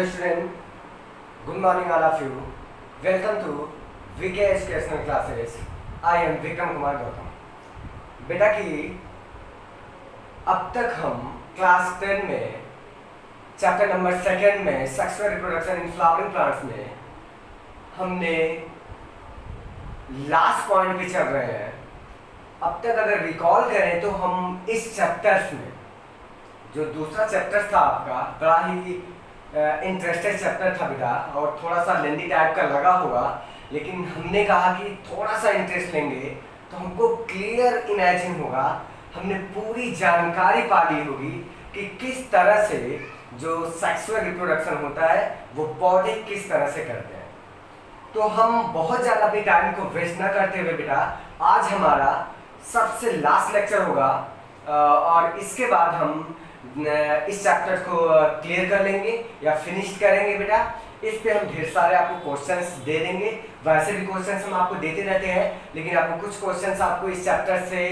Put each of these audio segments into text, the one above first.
Hello student, good morning all of you. Welcome to VK Educational Classes. I am Vikram Kumar Gautam. बेटा कि अब तक हम क्लास 10 में चैप्टर नंबर 2 में sexual reproduction in flowering plants में हमने लास्ट पॉइंट पे चल रहे हैं। अब तक अगर रिकॉल करें तो हम इस चैप्टर्स में जो दूसरा चैप्टर था आपका बड़ा ही इंटरेस्टेड चैप्टर था बेटा, और थोड़ा सा लेंदी टाइप का लगा होगा, लेकिन हमने कहा कि थोड़ा सा इंटरेस्ट लेंगे तो हमको क्लियर इमेजिन होगा, हमने पूरी जानकारी पा ली होगी कि किस तरह से जो सेक्सुअल रिप्रोडक्शन होता है वो पौधे किस तरह से करते हैं। तो हम बहुत ज़्यादा अपनी टाइम को वेस्ट ना करते हुए बेटा आज हमारा सबसे लास्ट लेक्चर होगा, और इसके बाद हम इस चैप्टर को क्लियर कर लेंगे या फिनिश करेंगे बेटा। इस पे हम ढेर सारे आपको क्वेश्चंस दे देंगे। वैसे भी क्वेश्चंस हम आपको देते रहते हैं, लेकिन आपको कुछ क्वेश्चंस आपको इस चैप्टर से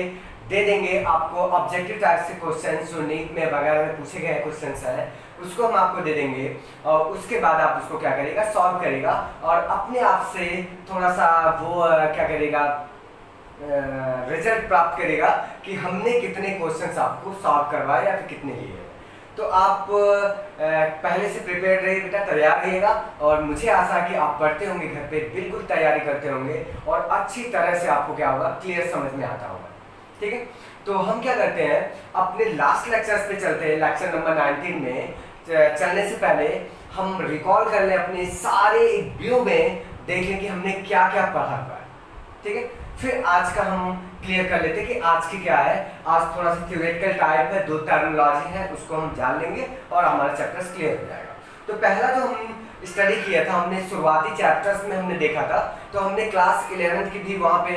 दे देंगे। आपको ऑब्जेक्टिव टाइप से क्वेश्चंस जो नीट में वगैरह में पूछे गए क्वेश्चंस हैं उसको हम आपको दे देंगे, और उसके बाद आप उसको क्या करेगा, सॉल्व करेगा और अपने आप से थोड़ा सा वो क्या करेगा, रिजल्ट प्राप्त करेगा कि हमने कितने क्वेश्चंस आपको सॉल्व करवाए या फिर कितने लिए। तो आप पहले से प्रिपेयर रहिए बेटा, तैयार रहिएगा, और मुझे आशा है कि आप पढ़ते होंगे घर पे, बिल्कुल तैयारी करते होंगे और अच्छी तरह से आपको क्या होगा, क्लियर समझ में आता होगा। ठीक है, तो हम क्या करते हैं, अपने लास्ट लेक्चर्स पे चलते हैं। लेक्चर नंबर 19 में चलने से पहले हम रिकॉल कर लें अपने सारे व्यू में, देख लें कि हमने क्या क्या पढ़ा हुआ है। ठीक है, फिर आज का हम क्लियर कर लेते हैं कि आज की क्या है। आज थोड़ा सा थ्योरेटिकल टाइप है, 2 टर्मिनोलॉजी है, उसको हम जान लेंगे और हमारा चैप्टर्स क्लियर हो जाएगा। तो पहला जो हम स्टडी किया था, हमने शुरुआती चैप्टर्स में हमने देखा था, तो हमने क्लास 11 की भी वहाँ पे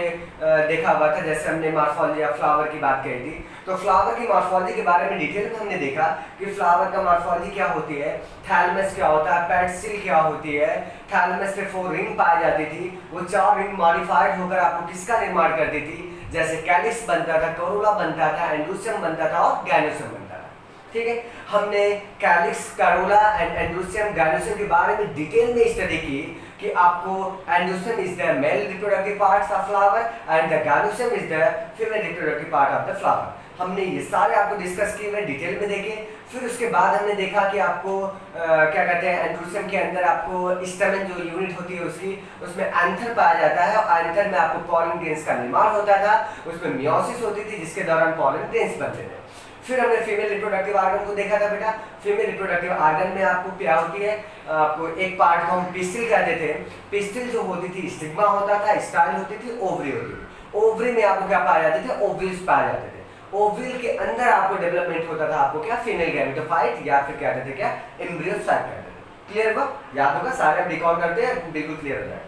देखा हुआ था। जैसे हमने मॉर्फोलॉजी या फ्लावर की बात करी थी, तो फ्लावर की मॉर्फोलॉजी के बारे में डिटेल में हमने देखा कि फ्लावर का मॉर्फोलॉजी क्या होती है, थैलमस क्या होता है, पेडिस्टल क्या होती है। थैलमस से 4 रिंग पाई जाती थी, वो 4 रिंग मॉडिफाइड होकर आपको किसका निर्माण करती थी, जैसे कैलिक्स बनता था, करोला बनता था, एंड्रोसियम बनता था और गैनोसियम बनता था। ठीक है, हमने calyx, Corolla and androecium, gynoecium के बारे में डिटेल में स्टडी की कि आपको androecium is the male reproductive parts of flower and the gynoecium is the female reproductive part of the flower. हमने ये सारे आपको डिस्कस किए हुए, डिटेल में देखे। फिर उसके बाद हमने देखा कि आपको क्या कहते हैं, एंड्रोसियम के अंदर आपको स्टैमेन जो यूनिट होती है उसकी, उसमें एंथर पाया जाता है, और एंथर में आपको पॉलन ग्रेन्स का निर्माण होता था, उसमें मियोसिस होती थी जिसके दौरान पॉलन ग्रेन्स बनते थे। फिर हमने फीमेल रिप्रोडक्टिव ऑर्गन को देखा था बेटा। फीमेल रिप्रोडक्टिव ऑर्गन में आपको क्या होती है, आपको एक पार्ट को हम पिस्टिल कहते थे। पिस्टिल जो होती थी, स्टिग्मा होता था, स्टाइल होती थी, ओवरी होती थी। ओवरी में आपको क्या पाए जाते थे, ओव्यूल्स पाए जाते थे। ओव्यूल के अंदर आपको डेवलपमेंट होता था, आपको क्या, फीमेल गैमेटोफाइट या फिर कहते थे क्या, एम्ब्रियोसाइट कहते थे। क्लियर हुआ, याद होगा, सारे रिकॉल करते हैं, बिल्कुल क्लियर हो जाए।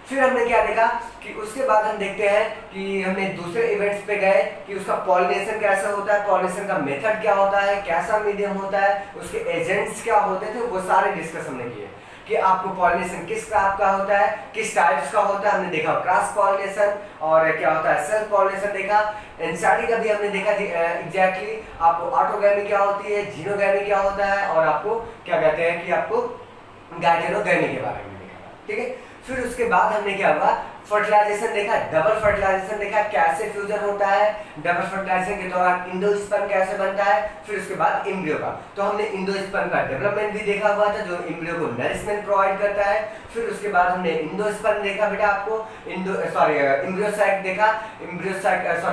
फिर हमने क्या देखा कि उसके बाद हम देखते हैं कि हमने दूसरे इवेंट्स पे गए कि उसका पॉलिनेशन कैसा होता है, पॉलिनेशन का मेथड क्या होता है, कैसा मीडियम होता है, उसके एजेंट्स क्या होते थे, वो सारे डिस्कस हमने किए कि आपको पॉलिनेशन किस टाइप का होता है, किस टाइप्स का होता है। हमने देखा क्रॉस पॉलिनेशन और क्या होता है, सेल्फ पॉलिनेशन देखा। एनसीईआरटी का भी हमने देखा एग्जैक्टली आपको ऑटोगैमी क्या होती है, जीनोगैमी क्या होता है, और आपको क्या कहते हैं कि आपको गाइटेनोगैमी के बारे में देखा। ठीक है, फिर उसके बाद हमने क्या हुआ, फर्टिलाइजेशन देखा, डबल फर्टिलाइजेशन देखा, कैसे फ्यूजन होता है, डबल फर्टिलाइजेशन के दौरान इंडोस्पर्म कैसे बनता है। फिर उसके बाद एम्ब्रियो का, तो हमने इंडोस्पर्म का डेवलपमेंट भी देखा हुआ था जो एम्ब्रियो को नरिशमेंट प्रोवाइड करता है। फिर उसके बाद हमने इंडोस्पर्म देखा बेटा, आपको एम्ब्रियोसाइट देखा,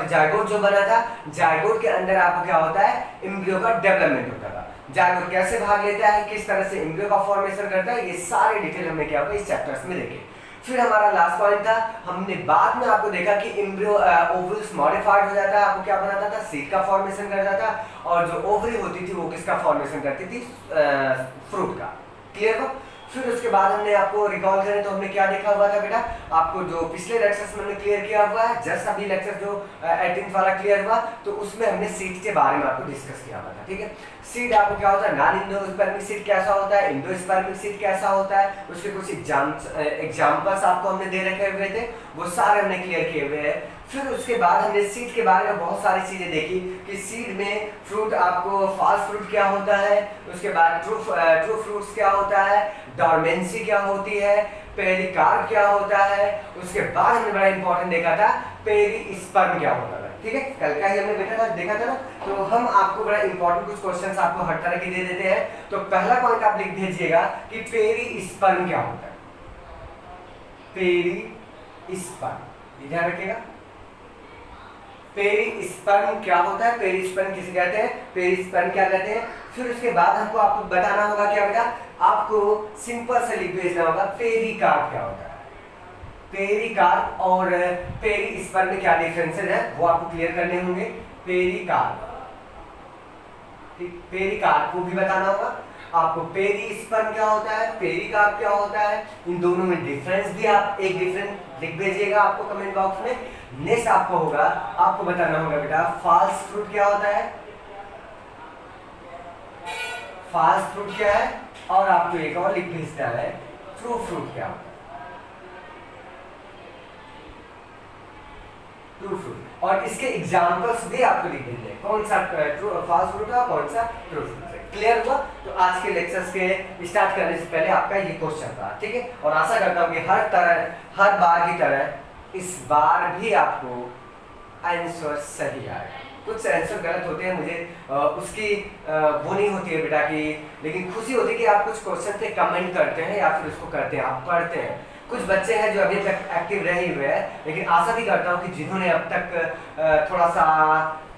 जायगोट जो बना था, जायगोट के अंदर आपको क्या होता है, एम्ब्रियो का डेवलपमेंट होता था। जायगोट कैसे भाग लेता है, किस तरह से एम्ब्रियो का फॉर्मेशन करता है, ये सारे डिटेल हमने क्या होगा इस चैप्टर्स में देखे। फिर हमारा लास्ट पॉइंट था, हमने बाद में आपको देखा कि एम्ब्रियो ओवल्स मॉडिफाइड हो जाता है, आपको क्या बनाता था, सीड का फॉर्मेशन कर जाता, और जो ओवरी होती थी वो किसका फॉर्मेशन करती थी, फ्रूट का। क्लियर हो। फिर उसके बाद हमने आपको रिकॉल करें तो हमने क्या देखा हुआ था बेटा, आपको जो पिछले लेक्चर्स में हमने क्लियर किया हुआ है, जस्ट अभी लेक्चर जो 18th वाला क्लियर हुआ, तो उसमें हमने सीड के बारे में आपको डिस्कस किया हुआ था। ठीक है, सीड आपको क्या होता है, नॉन इंडोस्पर्मिक सीड कैसा होता है, इंडोस्पर्मिक सीड कैसा होता है, उसके कुछ एग्जाम्पल्स आपको हमने दे रखे हुए थे, वो सारे हमने क्लियर किए हुए हैं। फिर उसके बाद हमने सीड के बारे में बहुत सारी चीज़ें देखी कि सीड में फ्रूट, आपको फॉल्स फ्रूट क्या होता है, उसके बाद ट्रू फ्रूट्स क्या होता है, डॉर्मेंसी क्या होती है, पेरिकार्प क्या होता है, उसके बाद हमने बड़ा इंपॉर्टेंट देखा था पेरिस्पर्म क्या होता है। ठीक है, कल का ही हमने देखा था ना। तो हम आपको बड़ा इंपॉर्टेंट कुछ क्वेश्चंस आपको हर तरह के दे देते हैं। तो पहला पॉइंट आप लिख दीजिएगा कि पेरिस्पर्म क्या होता है। पेरिस्पर्म ध्यान रखिएगा, पेरिस्पर्म क्या होता है, पेरिस्पर्म किसे कहते हैं, पेरिस्पर्म क्या कहते हैं। फिर उसके बाद हमको आपको बताना होगा क्या बेटा, आपको सिंपल से लिख भेजना होगा पेरिकार्प क्या होता है। पेरिकार्प और पेरिस्पर्म में क्या डिफरेंसेस है वो आपको क्लियर करने होंगे। पेरिकार्प, पेरिकार्प को भी बताना होगा आपको। पेरिस्पर्म क्या होता है, पेरिकार्प क्या होता है, इन दोनों में डिफरेंस भी आप एक डिफरेंस लिख भेजिएगा आपको कमेंट बॉक्स में। नेक्स्ट आपको होगा, आपको बताना होगा बेटा फॉल्स फ्रूट क्या होता है, फॉल्स फ्रूट क्या है, और आपको एक और लिख भेजना है ट्रू फ्रूट क्या होता है, ट्रू फ्रूट। और इसके एग्जांपल्स भी आपको लिख देंगे, कौन सा फॉल्स फ्रूट है, कौन सा ट्रू फ्रूट है। क्लियर हुआ। तो आज के लेक्चर्स के स्टार्ट करने से पहले आपका ये क्वेश्चन था, ठीक है। और आशा करता हूँ कि हर बार की तरह इस बार भी आपको आंसर सही आएगा। कुछ आंसर गलत होते हैं, मुझे उसकी वो नहीं होती है बेटा की, लेकिन खुशी होती है कि आप कुछ क्वेश्चन पे कमेंट करते हैं या फिर उसको करते हैं, आप पढ़ते हैं। कुछ बच्चे हैं जो अभी तक एक्टिव रहे हुए हैं, लेकिन आशा भी करता हूँ कि जिन्होंने अब तक थोड़ा सा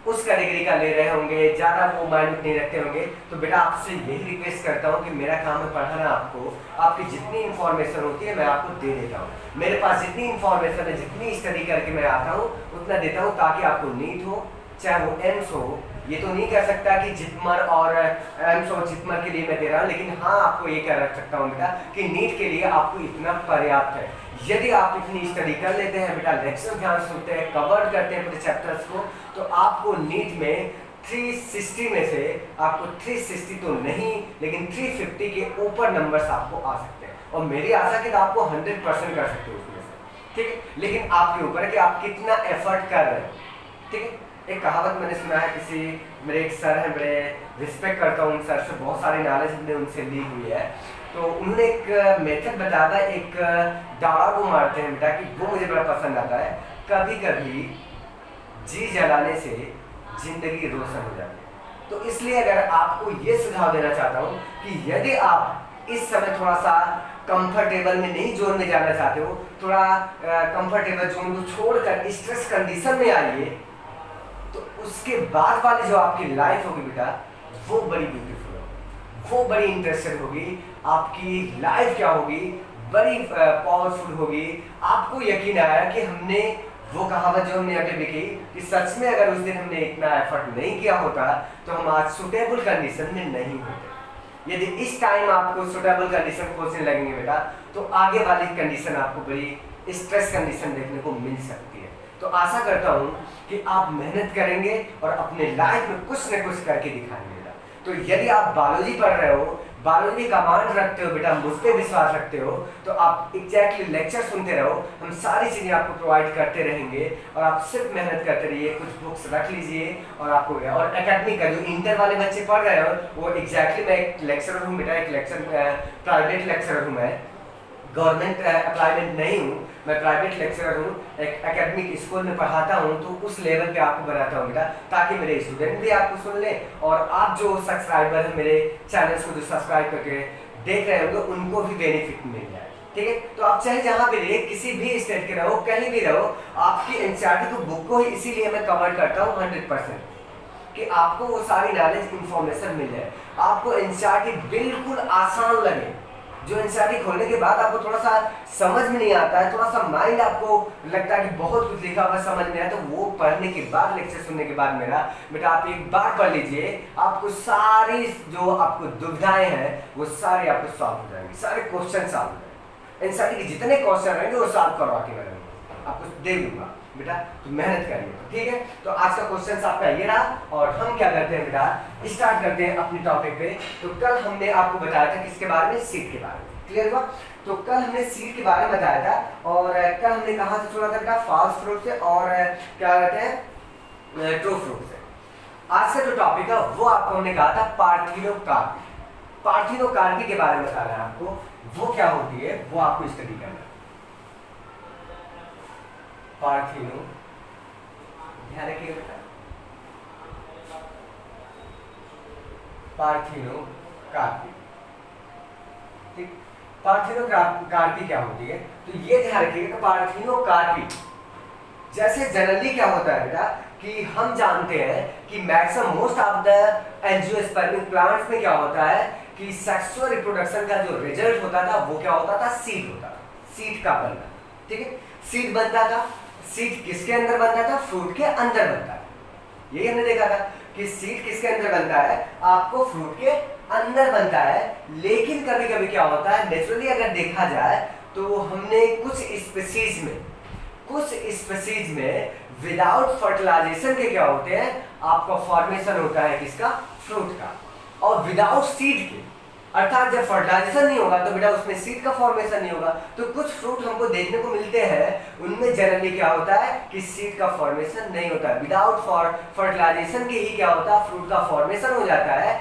उस कैटेगरी का ले रहे होंगे, ज़्यादा वो माइंड नहीं रखते होंगे, तो बेटा आपसे यही रिक्वेस्ट करता हूँ कि मेरा काम है पढ़ाना आपको। आपकी जितनी इन्फॉर्मेशन होती है मैं आपको दे देता हूँ। मेरे पास जितनी इन्फॉर्मेशन है, जितनी स्टडी करके मैं आता हूँ उतना देता हूँ, ताकि आपको नीट हो चाहे वो एम्स हो। ये तो नहीं कह सकता कि जितमर और एम्स और जितमर के लिए मैं दे रहा हूँ, लेकिन हाँ आपको ये कह सकता हूँ बेटा कि नीट के लिए आपको इतना पर्याप्त है। यदि आप इतनी स्टडी कर लेते हैं बेटा, लेक्चर ध्यान सुनते हैं, कवर करते हैं पूरे चैप्टर्स को, तो आपको नीट में 360 में से आपको 360 तो नहीं लेकिन 350 के ऊपर नंबर्स आपको आ सकते हैं। और मेरी आशा कि आपको 100% कर सकते हो उसमें से, ठीक है। लेकिन आपके ऊपर है कि आप कितना एफर्ट कर रहे हैं, ठीक है। एक कहावत मैंने सुना है, किसी मेरे एक सर हैं, बड़े रिस्पेक्ट करता हूँ उन सर से, बहुत सारी नॉलेज हमने उनसे ली हुई है। तो उन्होंने एक मेथड बताया था, एक दाड़ा को मारते हैं बेटा कि वो मुझे बड़ा पसंद आता है। कभी कभी जी जलाने से जिंदगी रोशन हो जाती है। तो इसलिए अगर आपको ये सुझाव देना चाहता हूँ कि यदि आप इस समय थोड़ा सा कंफर्टेबल में नहीं जोन में जाना चाहते हो, थोड़ा कंफर्टेबल जोन को छोड़कर स्ट्रेस कंडीशन में आइए, तो उसके बाद वाली जो आपकी लाइफ होगी बेटा वो बड़ी ब्यूटीफुल होगी, वो बड़ी इंटरेस्टिंग होगी। आपकी लाइफ क्या होगी, बड़ी पावरफुल होगी। आपको यकीन आया कि हमने वो कहावत जो हमने अभी लिखी कि सच में अगर उस दिन हमने इतना एफर्ट नहीं किया होता तो हम आज सुटेबल कंडीशन में नहीं होते। यदि इस टाइम आपको सुटेबल कंडीशन खोजने लगेंगे बेटा, तो आगे वाली कंडीशन आपको बड़ी स्ट्रेस कंडीशन देखने को मिल सकती है। तो आशा करता हूँ कि आप मेहनत करेंगे और अपने लाइफ में कुछ न कुछ करके दिखाएंगे बेटा। तो यदि आप बायोलॉजी पढ़ रहे हो, बायोलॉजी कमांड रखते हो बेटा, मुझ पर विश्वास रखते हो, तो आप एग्जैक्टली लेक्चर सुनते रहो। हम सारी चीज़ें आपको प्रोवाइड करते रहेंगे और आप सिर्फ मेहनत करते रहिए। कुछ बुक्स रख लीजिए और आपको गया। और एकेडमी का जो इंटर वाले बच्चे पढ़ रहे हो, वो एग्जैक्टली मैं एक लेक्चरर हूँ बेटा, एक प्राइवेट लेक्चरर हूँ, मैं गवर्नमेंट एम्प्लॉयमेंट नहीं हूँ, मैं प्राइवेट लेक्चरर हूँ, एक एकेडमिक स्कूल में पढ़ाता हूँ। तो उस लेवल पे आपको बनाता हूँ बेटा, ताकि मेरे स्टूडेंट भी आपको सुन लें और आप जो सब्सक्राइबर हैं मेरे चैनल्स को जो सब्सक्राइब करके देख रहे होंगे उनको भी बेनिफिट मिल जाए, ठीक है। तो आप चाहे जहाँ भी रहे, किसी भी स्टेट के रहो, कहीं भी रहो, आपकी एनसीईआरटी को बुक को ही इसीलिए मैं कवर करता हूँ 100%, कि आपको वो सारी नॉलेज इंफॉर्मेशन मिल जाए, आपको एनसीईआरटी बिल्कुल आसान लगे। जो एनसीईआरटी खोलने के बाद आपको थोड़ा सा समझ में नहीं आता है, थोड़ा सा माइंड आपको लगता है कि बहुत कुछ लिखा हुआ समझ में आया, तो वो पढ़ने के बाद, लेक्चर सुनने के बाद मेरा बेटा आप एक बार पढ़ लीजिए, आपको सारी जो आपको दुविधाएं हैं वो सारी आपको सॉल्व हो जाएंगी, सारे क्वेश्चन सॉल्व हो जाएंगे। एनसीईआरटी के जितने क्वेश्चन रहेंगे वो सॉल्व करवा के मैं आपको दे दूंगा बेटा, तो मेहनत करिए, ठीक है। तो आज का क्वेश्चन आपका ये रहा और हम क्या करते हैं बेटा, स्टार्ट करते हैं अपने टॉपिक पे। तो कल हमने आपको बताया था किसके बारे में, सीड के बारे में। क्लियर हुआ? तो कल हमने सीड के बारे में बताया था और कल हमने कहाँ से छोड़ा था बेटा? फॉल्स फ्रूट से और क्या कहते हैं ट्रू फ्रूट से। आज का जो टॉपिक है वो आपको हमने कहा था पार्थिनोकार्पी। पार्थिनोकार्पी के बारे में बता रहे हैं आपको, वो क्या होती है वो आपको स्टडी करना है। पार्थिनो, ध्यान रखिएगा बेटा, पार्थिनोकार्पी। ठीक, पार्थिनोकार्पी क्या होती है? तो ये ध्यान रखिएगा कि पार्थिनोकार्पी जैसे जनरली क्या होता है बेटा कि हम जानते हैं कि maximum most of the angiospermic plants में क्या होता है कि सेक्सुअल रिप्रोडक्शन का जो रिजल्ट होता था वो क्या होता था? सीड होता था, सीड का बनना। ठीक है, सीड बनता था। सीड किसके अंदर बनता था? फ्रूट के अंदर बनता था। यही हमने देखा था कि सीड किसके अंदर बनता है? आपको फ्रूट के अंदर बनता है। लेकिन कभी कभी क्या होता है, नेचुरली अगर देखा जाए तो हमने कुछ स्पीसीज में विदाउट फर्टिलाइजेशन के क्या होते हैं? आपका फॉर्मेशन होता है किसका? फ्रूट का। और विदाउट सीड के, अर्थात जब फर्टिलाइजेशन नहीं होगा तो बेटा उसमें सीड का फॉर्मेशन नहीं होगा। तो कुछ फ्रूट हमको देखने को मिलते हैं उनमें जनरली क्या होता है कि सीड का फॉर्मेशन नहीं होता है। विदाउट फर्टिलाइजेशन के ही क्या होता है? फ्रूट का फॉर्मेशन हो जाता है।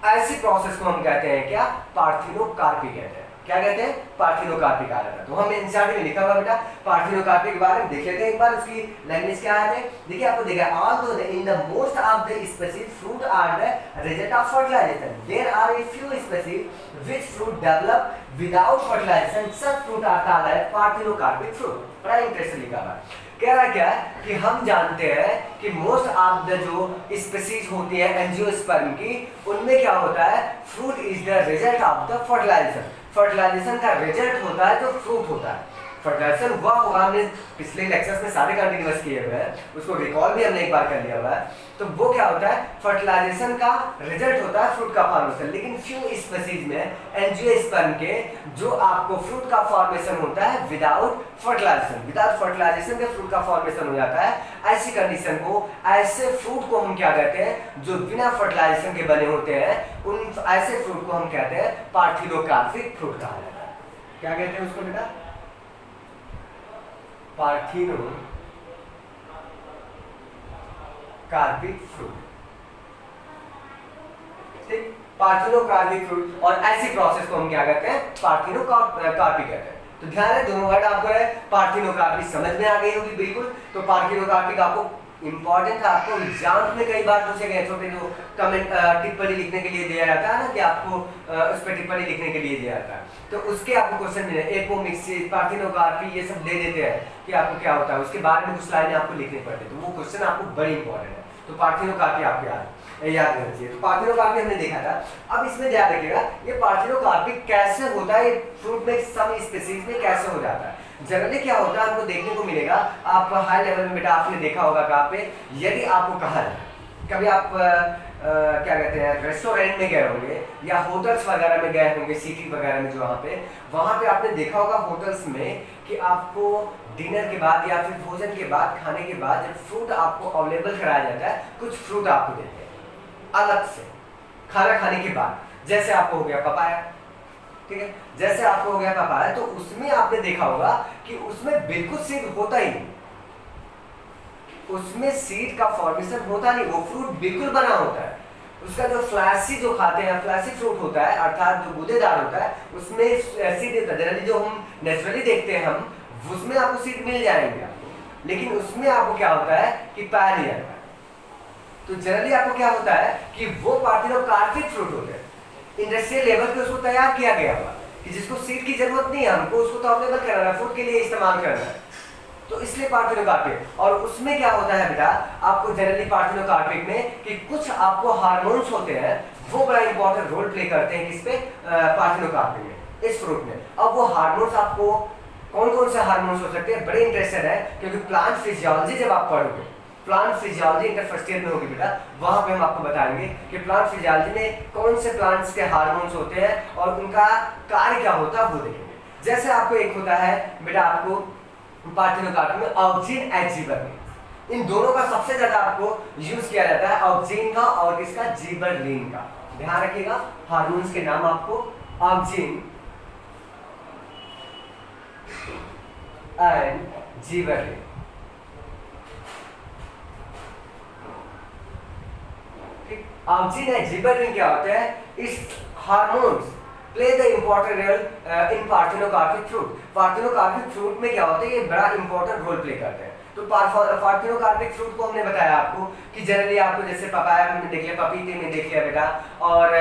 ऐसी प्रोसेस को हम कहते हैं क्या? पार्थिनोकार्पी कहते हैं। क्या कहते हैं? पार्थिनोकार्पी कहा जाता है। तो हम एनसीईआरटी में लिखा हुआ बेटा पार्थिनोकार्पी के बारे में देख लेते हैं एक बार, उसकी लैंग्वेज क्या है। देखिए आपको देखा, although in the most of the species fruit are the result of fertilisation, there are a few species which fruit develop without fertilisation, such fruit are called parthenocarpic fruit. बड़ा इंटरेस्टिंग लिखा हुआ है। कह रहा क्या है कि हम जानते हैं कि मोस्ट ऑफ द जो स्पीसीज होती है एंजियोस्पर्म की, उनमें क्या होता है? Fruit is the result of the fertilisation. Fertilisation का रिजल्ट होता है जो फ्रूट होता है। फर्टिलाइजेशन हुआ होगा, हमने पिछले लेक्चर्स में सारे कंटिन्यूअस किए हुए हैं, उसको रिकॉल भी हमने एक बार कर लिया हुआ है। तो वो क्या होता है? फर्टिलाइजेशन का रिजल्ट होता है फ्रूट का फॉर्मेशन। लेकिन फ्यू स्पीसीज में एंजियोस्पर्म के जो आपको फ्रूट का फॉर्मेशन होता है विदाउट फर्टिलाइजेशन, विदाउट फर्टिलाइजेशन के फ्रूट का फॉर्मेशन हो जाता है। ऐसी कंडीशन को, ऐसे फ्रूट को हम क्या कहते हैं? जो बिना फर्टिलाइजेशन के बने होते हैं, उन ऐसे फ्रूट को हम कहते हैं पार्थिनोकार्पिक फ्रूट कहा जाता है। क्या कहते हैं उसको बेटा? Parthenocarpic fruit. ठीक, पार्थिनोकार्पिक फ्रूट। और ऐसी प्रोसेस को हम क्या कहते हैं? पार्थिनोकार्पी कहते हैं। तो ध्यान है, दोनों वर्ड आपको है पार्थिनोकार्पी समझ में आ गई होगी बिल्कुल। तो पार्थिनोकार्पिक आपको इंपॉर्टेंट है, आपको एग्जाम में कई बार पूछे गए, छोटे जो कमेंट टिप्पणी लिखने के लिए दिया जाता है ना, कि आपको उस पर टिप्पणी लिखने के लिए दिया जाता है, तो उसके आपको क्वेश्चन मिले, एपोमिक्सिस, पार्थिनोकार्पी, ये सब दे देते हैं कि आपको क्या होता है, उसके बारे में कुछ लाइनें आपको लिखनी पड़ती है। तो वो क्वेश्चन आपको बड़ी इंपॉर्टेंट है। तो पार्थिनोकार्पी आपको याद रहना चाहिए। तो पार्थिनोकार्पी हमने देखा था। अब इसमें ध्यान रखिएगा, ये पार्थिनोकार्पी कैसे होता है? फ्रूट में सम स्पीसीज में कैसे हो जाता है? जनरली क्या होता है आपको देखने को मिलेगा, आप हाई लेवल में बेटा आपने देखा होगा कहाँ पे, यदि आपको कहा कभी आप क्या कहते हैं रेस्टोरेंट में गए होंगे या होटल्स वगैरह में गए होंगे, सिटी वगैरह में जो वहाँ पे आपने देखा होगा होटल्स में कि आपको डिनर के बाद या फिर भोजन के बाद, खाने के बाद जब फ्रूट आपको अवेलेबल कराया जाता है, कुछ फ्रूट आपको देते हैं अलग से खाना खाने के बाद। जैसे आपको हो गया पपाया, ठीक है, जैसे आपको हो गया पपाया, तो उसमें आपने देखा होगा कि उसमें बिल्कुल सीड होता ही नहीं, उसमें सीड का फॉर्मेशन होता नहीं, वो फ्रूट बिल्कुल बना होता है। उसका जो फ्लैसी जो खाते हैं, फ्लैसी फ्रूट होता है, अर्थात जो गूदेदार होता है, उसमें सीड होता है। जनरली जो हम नेचुरली देखते हैं हम, उसमें आपको सीड मिल जाएंगे आपको, लेकिन उसमें आपको क्या होता है कि पाया नहीं जाता। तो जनरली आपको क्या होता है कि वो पार्थिनोकार्पिक फ्रूट होते हैं, इंडस्ट्रियल लेवल पे उसको तैयार किया गया हुआ कि जिसको सीड की जरूरत नहीं है, हमको उसको तो अवेलेबल कराना है, फूड के लिए इस्तेमाल करना है, तो इसलिए पार्थिनोकार्पिक। और उसमें क्या होता है बेटा आपको जनरली पार्थिनोकार्पिक में कि कुछ आपको हार्मोन्स होते हैं, वो बड़ा इंपॉर्टेंट रोल प्ले करते हैं किस पे? पार्थिनोकार्पिक में, इस फ्रूट में। अब वो हार्मोन्स आपको कौन कौन से हार्मोन्स हो सकते हैं, बड़े इंटरेस्टेड है, क्योंकि प्लांट फिजियोलॉजी जब आप पढ़ोगे, plant physiology inter first year में होगी बेटा, वहां पे हम आपको बताएंगे कि प्लांट फिजियोलॉजी में कौन से प्लांट्स के हार्मोन्स होते हैं और उनका कार्य क्या होता है वो देखेंगे। जैसे आपको एक होता है बेटा आपको पार्थिनोकार्पिक में ऑक्सिन एजिबर्लिन, इन दोनों का सबसे ज्यादा आपको यूज किया जाता है, ऑक्सिन का और किसका? जिबरलिन का। ध्यान रखिएगा हार्मोन्स के नाम आपको auxin and gibberellin. Auxin and gibberellin क्या होते हैं? इस hormones play the important role in parthenocarpic fruit. Parthenocarpic fruit में क्या होता है? ये बड़ा इंपॉर्टेंट रोल प्ले करते हैं। तो पार्थेनोकार्पिक फ्रूट को हमने बताया आपको कि जनरली आपको जैसे पपाया में देख लिया, पपीते में देख लिया बेटा, और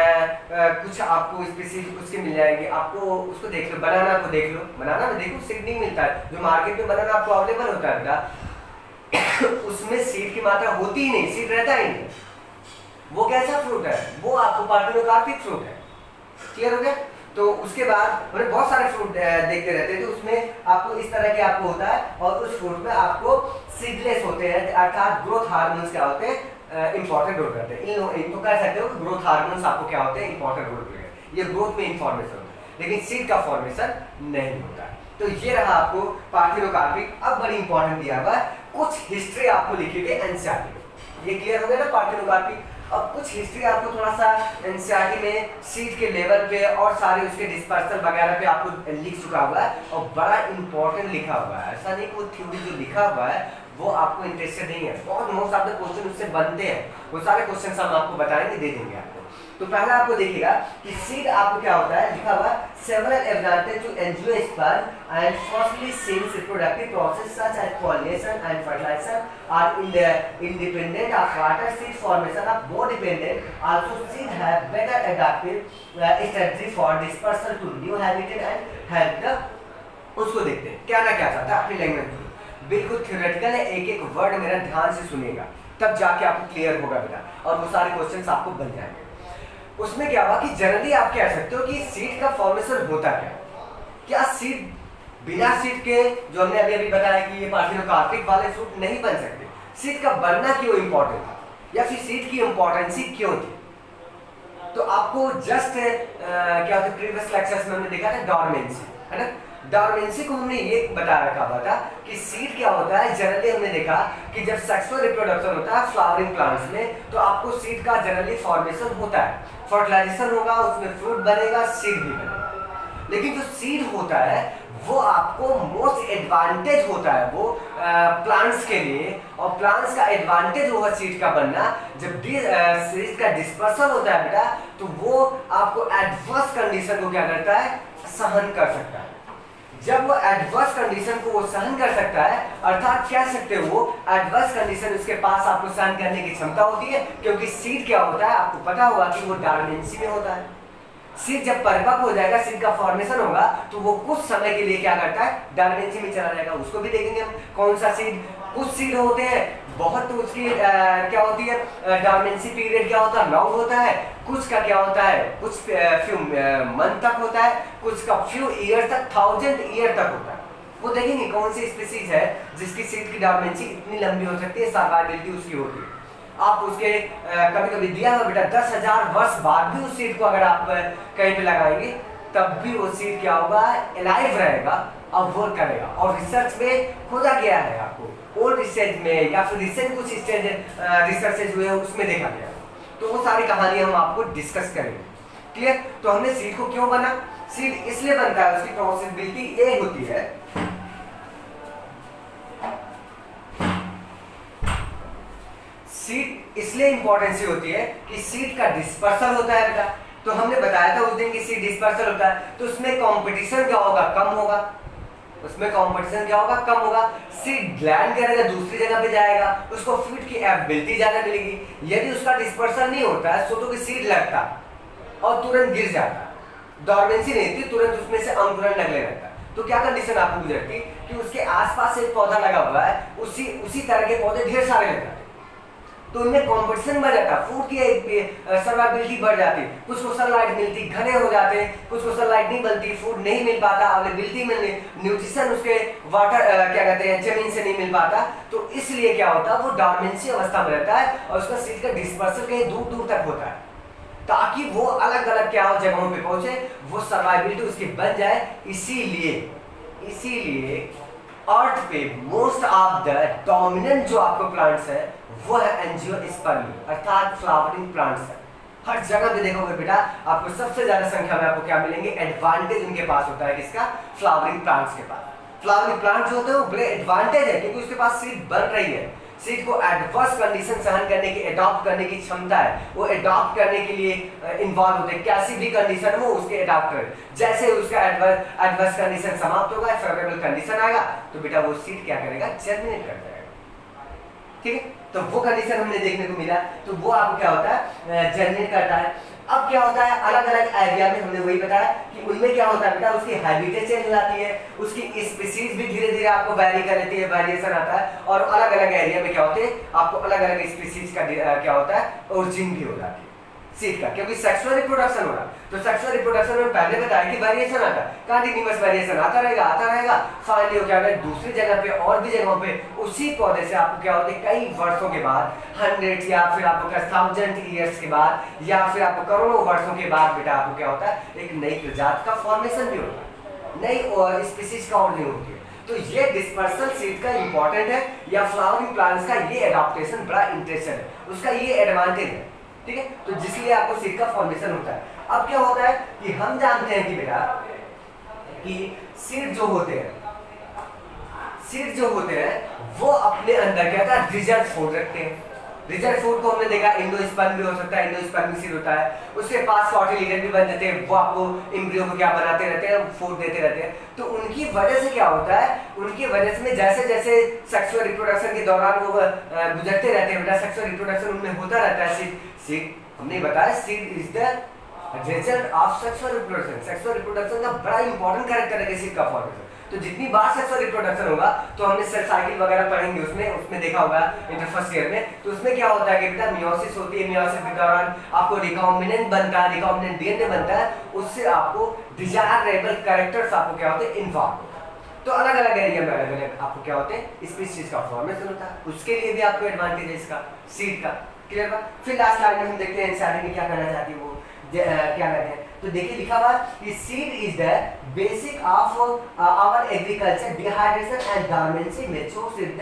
कुछ आपको स्पीसीज उसके मिल जाएंगे, आपको उसको देख लो, बनाना को देख लो, बनाना में देखो सीड नहीं मिलता है, जो मार्केट में बनाना आपको अवेलेबल होता है बेटा उसमें सीड की मात्रा होती ही नहीं, सीड रहता ही नहीं। वो कैसा फ्रूट है? वो आपको पार्थेनोकार्पिक फ्रूट है। क्लियर हो गया? तो उसके बाद मैंने बहुत सारे फ्रूट देखते रहते हैं, तो उसमें आपको इस तरह के आपको होता है, और उस फ्रूट में आपको सीडलेस होते हैं, अर्थात ग्रोथ हार्मोन्स क्या होते हैं? इंपॉर्टेंट रोल करते हैं। तो कह सकते हो कि ग्रोथ हार्मोन्स आपको क्या होते हैं? इंपॉर्टेंट रोल प्ले करते हैं। ये ग्रोथ में इंफॉर्मेशन होता है, लेकिन सीड का फॉर्मेशन नहीं होता। तो ये रहा आपको पार्थेनोकार्पिक। अब बड़ी इंपॉर्टेंट दिया हुआ है, कुछ हिस्ट्री आपको लिखी हुई एनसीईआरटी में। ये क्लियर हो गया ना पार्थेनोकार्पिक? अब कुछ हिस्ट्री आपको थोड़ा सा एनसीईआरटी में सीड के लेवल पे और सारे उसके डिस्पर्सल वगैरह पे आपको लिख चुका हुआ है, और बड़ा इंपॉर्टेंट लिखा हुआ है। ऐसा नहीं कि वो थ्योरी जो लिखा हुआ है वो आपको इंटरेस्टेड नहीं है, बहुत मोस्ट ऑफ द क्वेश्चन उससे बनते हैं, वो सारे क्वेश्चन हम आपको बताएंगे, दे देंगे आपको। तो पहला आपको देखिएगा कि सीड आपको क्या होता है, लिखा हुआ several advantage to angiosperm and firstly seeds reproductive process such as pollination and fertilisation are independent of water. Seed formation are more dependent. Also seed have better adaptive strategy for dispersal to new habitat and help the। उसको देखते हैं क्या ना क्या चाहता है अपनी language में, बिल्कुल थ्योरेटिकल है, एक एक वर्ड मेरा ध्यान से सुनिएगा, तब जाके आपको क्लियर होगा बेटा, और वो सारे क्वेश्चंस आपको बन जाएंगे। उसमें क्या हुआ कि जनरली आप कह सकते हो कि सीड का फॉर्मेशन होता क्या सीड बिना सीड के, जो हमने अभी अभी बताया कि ये पार्थेनोकार्पिक वाले फ्रूट नहीं बन सकते, सीड का बनना क्यों इंपॉर्टेंट था, या फिर सीड की इंपॉर्टेंस क्यों थी? तो आपको जस्ट क्या होता है, प्रीवियस लेक्चर्स में हमने देखा था डॉर्मेंसी, है ना? डॉर्मेंसी को हमने ये बता रखा हुआ था कि सीड क्या होता है। जनरली हमने देखा कि जब सेक्सुअल रिप्रोडक्शन होता है फ्लावरिंग प्लांट्स में, तो आपको सीड का जनरली फॉर्मेशन होता है, फर्टिलाइजेशन होगा, उसमें फ्रूट बनेगा, सीड भी बनेगा। लेकिन जो सीड होता है वो आपको मोस्ट एडवांटेज होता है वो प्लांट्स के लिए, और प्लांट्स का एडवांटेज होगा सीड का बनना। जब सीड का डिस्पर्सल होता है बेटा, तो वो आपको एडवर्स कंडीशन को क्या करता है, सहन कर सकता है। जब वो एडवर्स कंडीशन को वो सहन कर सकता है, अर्थात कह सकते हो वो एडवर्स कंडीशन उसके पास आपको सहन करने की क्षमता होती है, क्योंकि सीड क्या होता है आपको पता होगा कि वो डॉर्मेंसी में होता है। सीड जब परिपक्व हो जाएगा, सीड का फॉर्मेशन होगा, तो वो कुछ समय के लिए क्या करता है, डॉर्मेंसी में चला जाएगा। उसको भी देखेंगे हम कौन सा सीड, कुछ सीड होते हैं बहुत, तो उसकी क्या होती है डॉर्मेंसी पीरियड क्या होता है, लॉन्ग होता है, कुछ का क्या होता है, कुछ फ्यू मंथ तक होता है, कुछ का फ्यू ईयर तक, 1000 ईयर तक होता है। वो देखेंगे कौन सी स्पीसीज है जिसकी सीड की डॉर्मेंसी इतनी लंबी हो सकती है, सर्वाइवलिटी उसकी होती है। आप उसके कभी कभी दिया हुआ बेटा 10,000 वर्ष बाद भी उस सीड को अगर आप कहीं पे लगाएंगे, तब भी वो सीड क्या होगा, एलाइव रहेगा और वर्क करेगा। और रिसर्च में खोजा गया है, आपको ओल्ड रिसर्च में या फिर रिसेंट कुछ रिसर्चेज हुए उसमें देखा गया। तो वो सारी कहानी हम आपको डिस्कस करेंगे। क्लियर? तो हमने सीड को क्यों बना, सीड इसलिए बनता है, उसकी पॉसिबिलिटी ये होती है, सीड इसलिए इंपॉर्टेंस होती है कि सीड का डिस्पर्सल होता है बेटा। तो हमने बताया था उस दिन कि सीड डिस्पर्सल होता है, तो उसमें कंपटीशन क्या होगा, कम होगा। उसमें कंपटीशन क्या होगा, कम होगा। सीड ग्लैंड करेगा, दूसरी जगह पे जाएगा, उसको फीड की एबिलिटी ज्यादा मिलेगी। यदि उसका डिस्पर्सल नहीं होता है, सोचो कि सीड लगता और तुरंत गिर जाता, डॉर्मेंसी नहीं थी, तुरंत उसमें से अंकुरन लगने लगता, तो क्या कंडीशन आपको गुजरती कि उसके आसपास एक पौधा लगा हुआ है, उसी तरह के पौधे ढेर सारे लग जाते, तो इनमें कंपटीशन बढ़ जाता, फूड की सर्वाइवलिटी बढ़ जाती, कुछ को सनलाइट मिलती, घने हो जाते, कुछ को सनलाइट नहीं मिलती, फूड नहीं मिल पाता, अवेलेबिलिटी में न्यूट्रिशन उसके वाटर क्या कहते हैं जमीन से नहीं मिल पाता। तो इसलिए क्या होता है, वो डॉर्मेंसी अवस्था में रहता है और उसका सीड का डिस्पर्सल कहीं दूर दूर तक होता है, ताकि वो अलग अलग क्या हो जगहों पे पहुंचे, वो सर्वाइवलिटी उसकी बन जाए। इसीलिए अर्थ पे मोस्ट ऑफ द डोमिनेंट जो आपको प्लांट्स है वो है एंजियोस्पर्मी, अर्थात फ्लावरिंग प्लांट्स है। हर जगह पे देखोगे बेटा आपको सबसे ज्यादा संख्या में आपको क्या मिलेंगे, एडवांटेज उनके पास होता है, किसका, फ्लावरिंग प्लांट्स के पास। फ्लावरिंग प्लांट जो होते हैं वो बड़े एडवांटेज है क्योंकि उसके पास सीड बन रही है। सीड को एडवर्स कंडीशन सहन करने की, अडॉप्ट करने की क्षमता है, वो अडॉप्ट करने के लिए इन्वॉल्व होते हैं, कैसी भी कंडीशन हो उसके अडॉप्ट कर। जैसे उसका एडवर्स कंडीशन समाप्त होगा, फेवरेबल कंडीशन आएगा तो बेटा वो सीड क्या करेगा, जर्मिनेट कर जाएगा। ठीक है, तो वो कंडीशन हमने देखने को मिला, तो वो आपको क्या होता है, जर्मिनेट करता है। अब क्या होता है, अलग अलग एरिया में हमने वही बताया कि उनमें क्या होता है बेटा, उसकी हैबिटेट चेंज हो जाती है, उसकी स्पीसीज भी धीरे धीरे आपको वैरी कर लेती है, वेरिएशन आता है, और अलग अलग एरिया में क्या होते हैं, आपको अलग अलग स्पीसीज का क्या होता है, ओरिजिन भी हो जाती है सीड का, क्योंकि सेक्सुअल रिप्रोडक्शन हो रहा है। तो सेक्सुअल रिप्रोडक्शन में पहले बताया कि वेरिएशन आता है, कंटीन्यूअस वेरिएशन आता रहेगा, फाइनली क्या होगा, दूसरी जगह पे और भी जगहों पे उसी पौधे से आपको क्या होता है, कई वर्षों के बाद, 100 या फिर आपको क्या 1000 ईयर्स के बाद, या फिर आपको करोड़ों वर्षों के बाद बेटा आपको क्या होता है, एक नई प्रजाति का फॉर्मेशन भी होता है, नई स्पीसीज का ऑर्डरिंग होती है। तो ये डिस्पर्सल सीड का इंपॉर्टेंट है, या फ्लावरिंग प्लांट्स का ये एडाप्टेशन बड़ा इंटरेस्टेड है, उसका ये एडवांटेज है। ठीक है, तो जिसलिए आपको सीड का फॉर्मेशन होता है। अब क्या होता है कि हम जानते हैं कि बेटा कि सीड जो होते हैं वो अपने अंदर क्या होता है, रिजर्व फूड रखते हैं। रिजर्व फूड को हमने देखा, एंडोस्पर्म भी हो सकता है, एंडोस्पर्मिक सीड होता है, उसके पास कॉटिलीडन भी बन जाते हैं, वो आपको एम्ब्रियो को क्या बनाते रहते हैं, फूड देते रहते हैं। तो उनकी वजह से क्या होता है, उनकी वजह से जैसे जैसे सेक्सुअल रिप्रोडक्शन के दौरान वो गुजरते रहते हैं बेटा, सेक्सुअल रिप्रोडक्शन उनमें होता रहता है। सीड हमने बताया, seed is the result of sexual reproduction. Sexual reproduction का बड़ा इंपॉर्टेंट कैरेक्टर है सीड का फॉर्मेशन। तो जितनी बार सेक्सुअल रिप्रोडक्शन होगा, तो हमने सेल साइकिल वगैरह पढ़ेंगे, उसमें देखा होगा इंटर फर्स्ट ईयर में। तो उसमें क्या होता है कि बेटा मियोसिस होती है, मियोसिस के दौरान आपको रिकॉम्बिनेंट बनता है, रिकॉम्बिनेंट डीएनए बनता है, उससे आपको डिजायरेबल कैरेक्टर्स आपको क्या होते हैं, इन्वॉल्व होता है। तो अलग अलग एरिया में अलग अलग आपको क्या होते हैं, स्पीशीज का फॉर्मेशन होता है, उसके लिए भी आपको एडवांटेज है इसका, सीड का। क्लियर बा? फिर लास्ट लाइन में हम देखते हैं एनसीईआरटी में क्या करना चाहती है, वो क्या कहते हैं। तो देखिए लिखा हुआ कि seed is the basic of our agriculture, dehydration and dormancy matures is the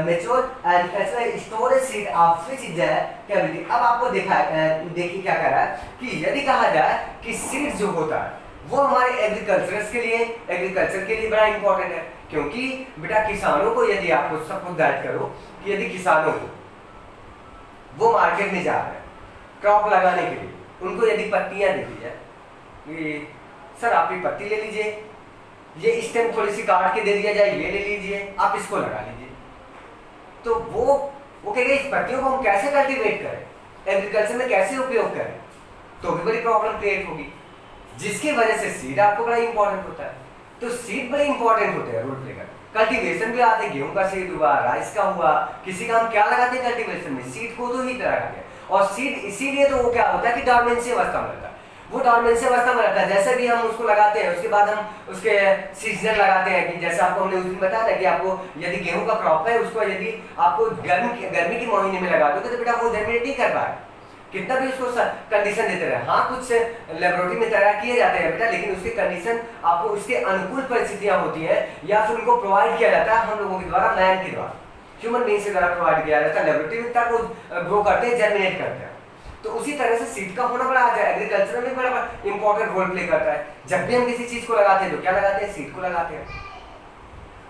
mature and cultural storage seed of which is the cavity. अब आपको देखिए क्या कह रहा है कि यदि कहा जाए कि सीड जो होता है वो हमारे एग्रीकल्चर के लिए बड़ा इंपॉर्टेंट है, क्योंकि बेटा किसानों को, यदि आपको सपोज दैट करो कि यदि किसानों को वो मार्केट में जा रहे हैं क्रॉप लगाने के लिए, उनको यदि पत्तियां दे दी जाए कि सर आप ये पत्ती ले लीजिए, ये स्टेम थोड़ी सी काट के दे दिया जाए, ये ले लीजिए, आप इसको लगा लीजिए, तो वो कहेंगे इस पत्तियों को हम कैसे कल्टीवेट करें, एग्रीकल्चर में कैसे उपयोग करें, तो भी बड़ी प्रॉब्लम क्रिएट होगी, जिसकी वजह से सीड आपको बड़ा इंपॉर्टेंट होता है। तो सीड बड़े इंपॉर्टेंट होते हैं रोल प्ले कर। कल्टीवेशन भी आते हैं, गेहूं का सीड हुआ, राइस का हुआ, किसी का हम क्या लगाते हैं कल्टीवेशन में, सीड को तो ही लगाते हैं। और सीड इसीलिए तो वो क्या होता है कि डॉर्मेंसी अवस्था में रहता है, वो डॉर्मेंसी अवस्था में रहता है। जैसे भी हम उसको लगाते हैं, उसके बाद हम उसके सीजनल लगाते हैं, कि जैसे आपको हमने उस दिन बताया था कि आपको यदि गेहूं का क्रॉप है, उसको यदि आपको गर्मी के महीने में लगा दोगे तो बेटा वो जर्मिनेट नहीं कर पाए, कितना भी उसको कंडीशन देते रहे। हाँ, कुछ लेबोरेटरी में तैयार किए जाते हैं बेटा, लेकिन उसके कंडीशन आपको उसके अनुकूल परिस्थितियां होती हैं, या फिर उनको प्रोवाइड किया जाता है हम लोगों के द्वारा, मैन के द्वारा, ह्यूमन बीइंग के द्वारा प्रोवाइड किया जाता है। लेबोरेटरी में तक वो ग्रो करते हैं, जर्मिनेट करते हैं। तो उसी तरह से सीड का होना बड़ा एग्रीकल्चर में बड़ा इंपॉर्टेंट रोल प्ले करता है। जब भी हम किसी चीज को लगाते हैं तो क्या लगाते हैं, सीड को लगाते हैं।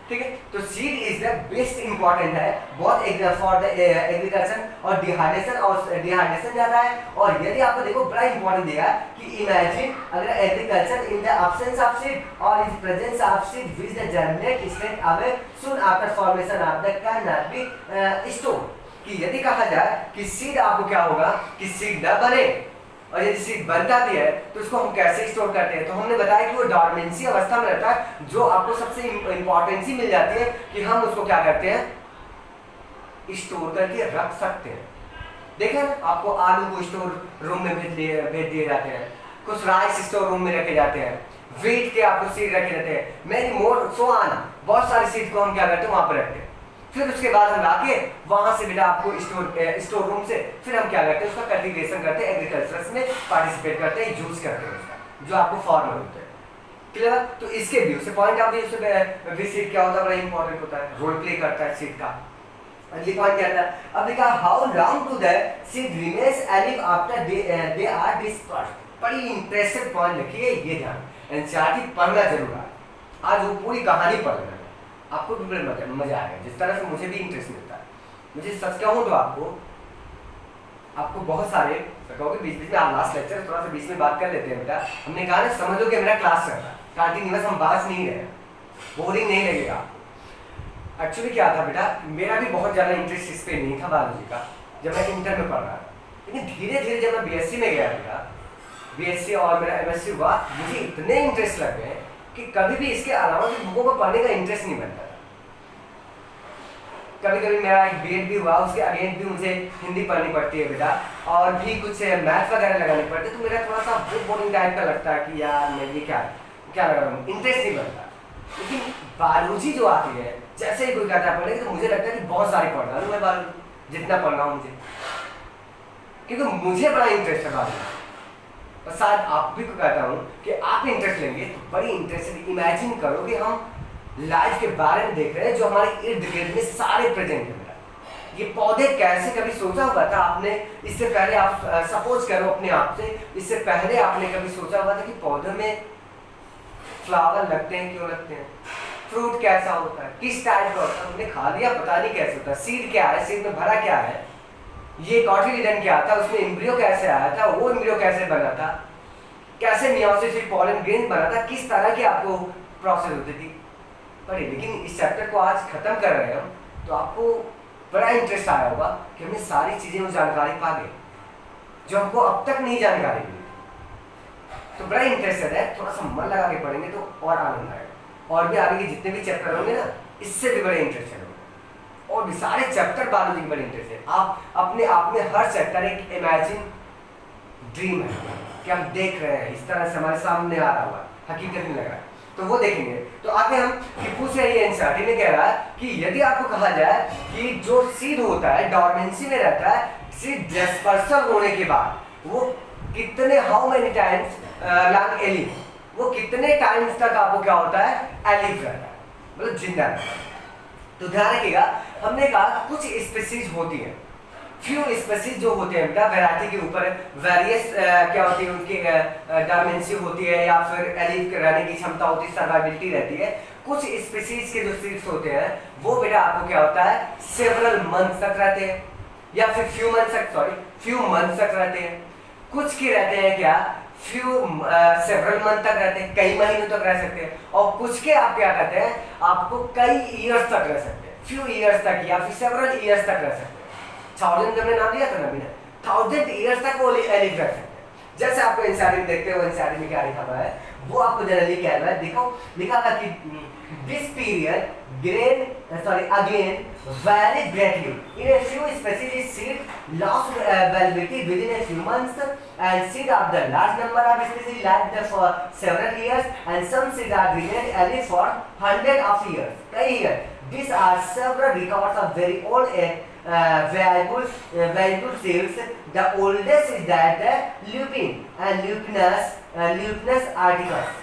ठीक है, तो seed is the best important है बहुत फॉर द एग्रीकल्चर, और डिहाइड्रेशन जाता है। और यदि आपको देखो बड़ा इंपॉर्टेंट दिया कि इमेजिन अगर agriculture in the absence of seed और in presence of seed which the germinate state away soon after formation of the can not be stored. कि यदि कहा जाए कि सीड आपको क्या होगा कि सीड न बने, और यदि सीड बनता भी है तो उसको हम कैसे स्टोर करते हैं, तो हमने बताया कि वो डॉर्मेंसी अवस्था में रहता है, जो आपको सबसे इंपॉर्टेंस ही मिल जाती है कि हम उसको क्या करते हैं, स्टोर करके रख सकते हैं। देखें आपको आलू को स्टोर रूम में भेज दिए जाते हैं, कुछ राइस स्टोर रूम में रखे जाते हैं, वीट के आपको सीड रखे जाते हैं, मेनी मोर सो ऑन, बहुत सारे सीड को हम क्या करते हैं वहां पर रखते हैं। फिर उसके बाद हम लाके वहां से बेटा आपको स्टोर रूम से फिर हम क्या करते हैं, उसका कल्टीवेशन करते हैं, एग्रीकल्चर में पार्टिसिपेट करते हैं, यूज करते हैं उसका, जो आपको फार्मर होते हैं। क्लियर? तो इसके व्यू से पॉइंट ऑफ व्यू से सीड क्या होता है, बड़ा इंपॉर्टेंट होता है, रोल प्ले करता है सीड का। अगली पॉइंट क्या था, अब देखा how long to the seed remains alive after they are dispersed. बड़ी इंटरेस्टेड पॉइंट लिखी है, ये ध्यान, एनसीईआरटी पढ़ना जरूर है। आज वो पूरी कहानी पढ़ लेना, आपको भी मजा आएगा, जिस तरह से मुझे भी इंटरेस्ट मिलता है। मुझे सच कहूँ तो आपको बहुत सारे कहोगे बीच बीच में आप लास्ट लेक्चर थोड़ा सा बीच में बात कर लेते हैं बेटा, हमने कहा ना समझ लो कि मेरा क्लास चल रहा है, कंटिन्यूअस हम बात नहीं रहे, बोरिंग नहीं लगेगा आपको। एक्चुअली क्या था बेटा, मेरा भी बहुत ज़्यादा इंटरेस्ट इस पे नहीं था बायोलॉजी का जब मैं इंटर में पढ़ रहा था, लेकिन धीरे धीरे जब मैं बीएससी में गया बेटा, बीएससी और मेरा एमएससी हुआ, मुझे इतने इंटरेस्ट लग गए कि कभी भी इसके अलावा भी बुकों को पढ़ने का इंटरेस्ट नहीं बनता था। कभी कभी मेरा एक बीएड भी हुआ, उसके अगेंस्ट भी मुझे हिंदी पढ़नी पड़ती है बेटा, और भी कुछ मैथ्स वगैरह लगाने पड़ते, तो मेरा थोड़ा सा बोरिंग टाइप का लगता है कि यार मैं ये क्या लगा रहा हूँ, इंटरेस्ट नहीं बनता। लेकिन बायोलॉजी जो आती है, जैसे ही कोई कहता है पढ़ने, तो मुझे लगता है कि बहुत सारी पढ़ रहा हूँ मैं बायोलॉजी, जितना पढ़ रहा हूँ मुझे, क्योंकि मुझे बड़ा इंटरेस्ट है बायोलॉजी। और शायद आप भी को कहता हूँ कि आप इंटरेस्ट लेंगे तो बड़ी इंटरेस्ट, इमेजिन करो कि हम लाइफ के बारे में देख रहे हैं जो हमारे इर्द गिर्द में सारे प्रेजेंट है। ये पौधे कैसे, कभी सोचा हुआ था आपने? इससे पहले आप सपोज करो अपने आप से, इससे पहले आपने कभी सोचा हुआ था कि पौधों में फ्लावर लगते हैं, क्यों लगते हैं, फ्रूट कैसा होता है, किस टाइप का होता है, हमने खा लिया पता नहीं कैसे होता है, सीड क्या है, सीड में भरा क्या है, ये कॉटिलिडन क्या था, उसमें एम्ब्रियो कैसे आया था, वो एम्ब्रियो कैसे बना था, कैसे मियोसिस से पॉलन ग्रेन बना था, किस तरह की आपको प्रोसेस होती थी पढ़ी। लेकिन इस चैप्टर को आज खत्म कर रहे हैं हम, तो आपको बड़ा इंटरेस्ट आया होगा कि हमने सारी चीजें वो जानकारी पा गए जो हमको अब तक नहीं जानकारी मिली, तो बड़ा इंटरेस्टेड है, थोड़ा सा मन लगा के पढ़ेंगे तो और आनंद आएगा। और भी आगे के जितने भी चैप्टर होंगे ना, इससे भी बड़े इंटरेस्टेड होंगे, और भी सारे चैप्टर बायोलॉजी के बड़े इंटरेस्टेड। आप अपने आप में हर चैप्टर एक इमेजिन ड्रीम है कि हम देख रहे हैं, इस तरह से हमारे सामने आ रहा हुआ, हकीकत में लग रहा है, तो वो देखेंगे। तो आगे हम कि पूछ रहे हैं, एनसीईआरटी में कह रहा है कि यदि आपको कहा जाए कि जो सीड होता है डॉर्मेंसी में रहता है, सीड डिस्पर्सल होने के बाद वो कितने, how many times long alive, वो कितने टाइम्स तक आपको क्या होता है, एलिव रहता है, मतलब जिंदा रहता है। तो ध्यान रखिएगा, हमने कहा कुछ स्पीसीज होती है, फ्यू स्पीसीज जो होते हैं बेटा, वैरायटी के ऊपर वेरियस क्या होती है, उनकी डायमेंसी होती है या फिर एलिव रहने की क्षमता होती है, सर्वाइबिलिटी रहती है। कुछ स्पीसीज के जो सीड्स होते हैं वो बेटा आपको क्या होता है, सेवरल मंथ्स तक रहते हैं, या फिर फ्यू मंथ्स तक रहते हैं। कुछ के रहते हैं क्या, सेवरल मंथ तक रहते हैं, कई महीनों तक रह सकते हैं, और कुछ के आप क्या कहते हैं, आपको कई ईयर्स तक रह सकते हैं, फ्यू ईयर्स तक या फिर सेवरल ईयर्स तक रह सकते हैं। 1000 हमने नाम लिया था ना बिना, 1000 ईयर्स तक वो एलिव रह सकते हैं। जैसे आपको एनसीईआरटी में देखते हो, एनसीईआरटी में क्या लिखा हुआ है, वो आपको जनरली कह रहा है, देखो लिखा था कि this period again vary greatly. In a few species, seed loss validity within a few months, and seed of the large number of species last for several years, and some seed are remained alive for hundreds of years, kei years. These are several records of very old valuable seeds. The oldest is that lupin and lupinus articus.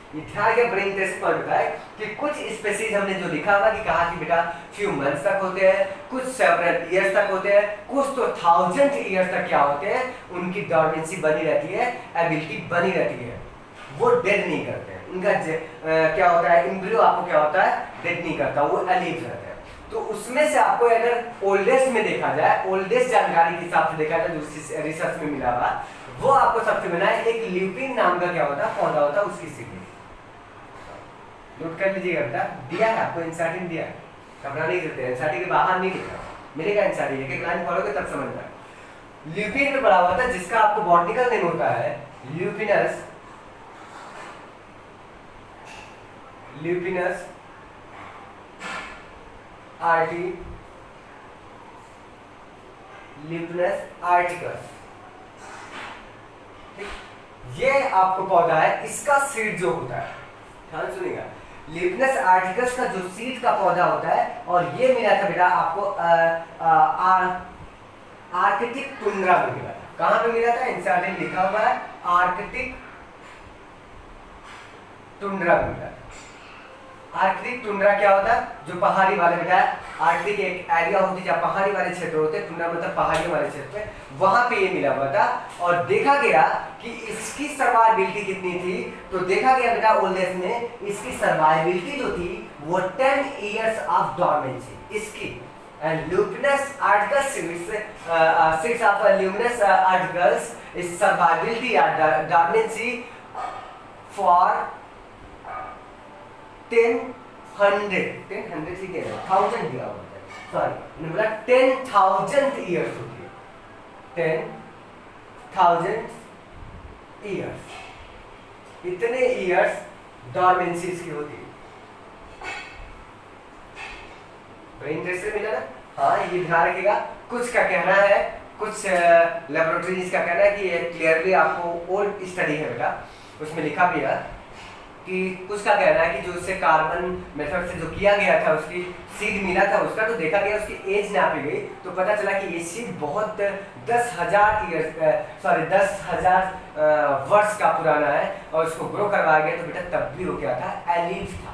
ये ध्यान के बड़े interest point होता है कि कुछ species हमने जो लिखा हुआ कि कहा कि बेटा फ्यू मंथ्स तक होते हैं, कुछ सेवरल ईयर्स तक होते हैं, कुछ तो 1000 ईयर्स तक क्या होते हैं, उनकी डॉर्मेंसी बनी रहती है, एबिलिटी बनी रहती है, वो डेड नहीं करते हैं, उनका क्या होता है, एम्ब्रियो आपको क्या होता है, डेड नहीं करता, वो एलिव रहता है। तो उसमें से आपको अगर ओल्डेस्ट में देखा जाए, ओल्डेस्ट जानकारी के हिसाब से देखा जाए जो रिसर्च में मिला हुआ, वो आपको सबसे मिला है एक ल्यूपिन नाम का क्या होता है, पौधा होता है, उसकी सीड नोट कर लीजिएगा बेटा, दिया है आपको, एनसीईआरटी में दिया है, घबराने की जरूरत है, एनसीईआरटी के बाहर नहीं लिखा मिलेगा, एनसीईआरटी एक एक लाइन पढ़ोगे तब समझ में आएगा। ल्यूपिन में पढ़ा हुआ था, जिसका आपको बॉटनिकल नेम होता है ल्यूपिनस आर्टिकस। ये आपको पौधा है, इसका सीड जो होता है, ध्यान सुनिएगा, ल्यूपिनस आर्टिकस का जो सीड का पौधा होता है, और ये मिला था बेटा आपको आर्कटिक टुंड्रा में मिला था। कहां पे मिला था, एनसीईआरटी में लिखा हुआ है आर्कटिक टुंड्रा में मिला था। आर्कटिक टुंड्रा क्या होता है, जो पहाड़ी वाले बेटा आर्कटिक एक एरिया होती है जहाँ पहाड़ी वाले क्षेत्र होते हैं, टुंड्रा मतलब पहाड़ियों वाले क्षेत्र में, वहां पे ये मिला हुआ था। और देखा गया कि इसकी सर्वाइवबिलिटी कितनी थी, तो देखा गया बेटा ओल्डेस्ट में इसकी सर्वाइवबिलिटी जो थी वो 10 इयर्स ऑफ डॉर्मेंसी इसकी। And luminous articles seeds of luminous articles is survivability या डॉर्मेंसी फॉर 1000 ही कह रहे हैं, 1000 दिया हुआ है, सॉरी मैंने बोला 10,000 ईयर्स होती है, 10,000 ईयर्स, इतने ईयर्स डॉर्मेंसी इसकी होती है। बड़ा इंटरेस्टिंग मिला ना? हाँ, ये ध्यान रखिएगा। कुछ का कहना है, कुछ लेबोरेटरीज का कहना है कि ये क्लियरली आपको ओल्ड स्टडी है बेटा, उसमें लिखा भी है कि कुछ का कहना है कि जो उससे कार्बन मेथड से जो किया गया था, उसकी सीड मिला था उसका, तो देखा गया उसकी एज नापी गई तो पता चला कि ये सीड बहुत 10,000 वर्ष का पुराना है। और उसको ग्रो करवाया गया तो बेटा तब भी वो क्या था, एलिव था,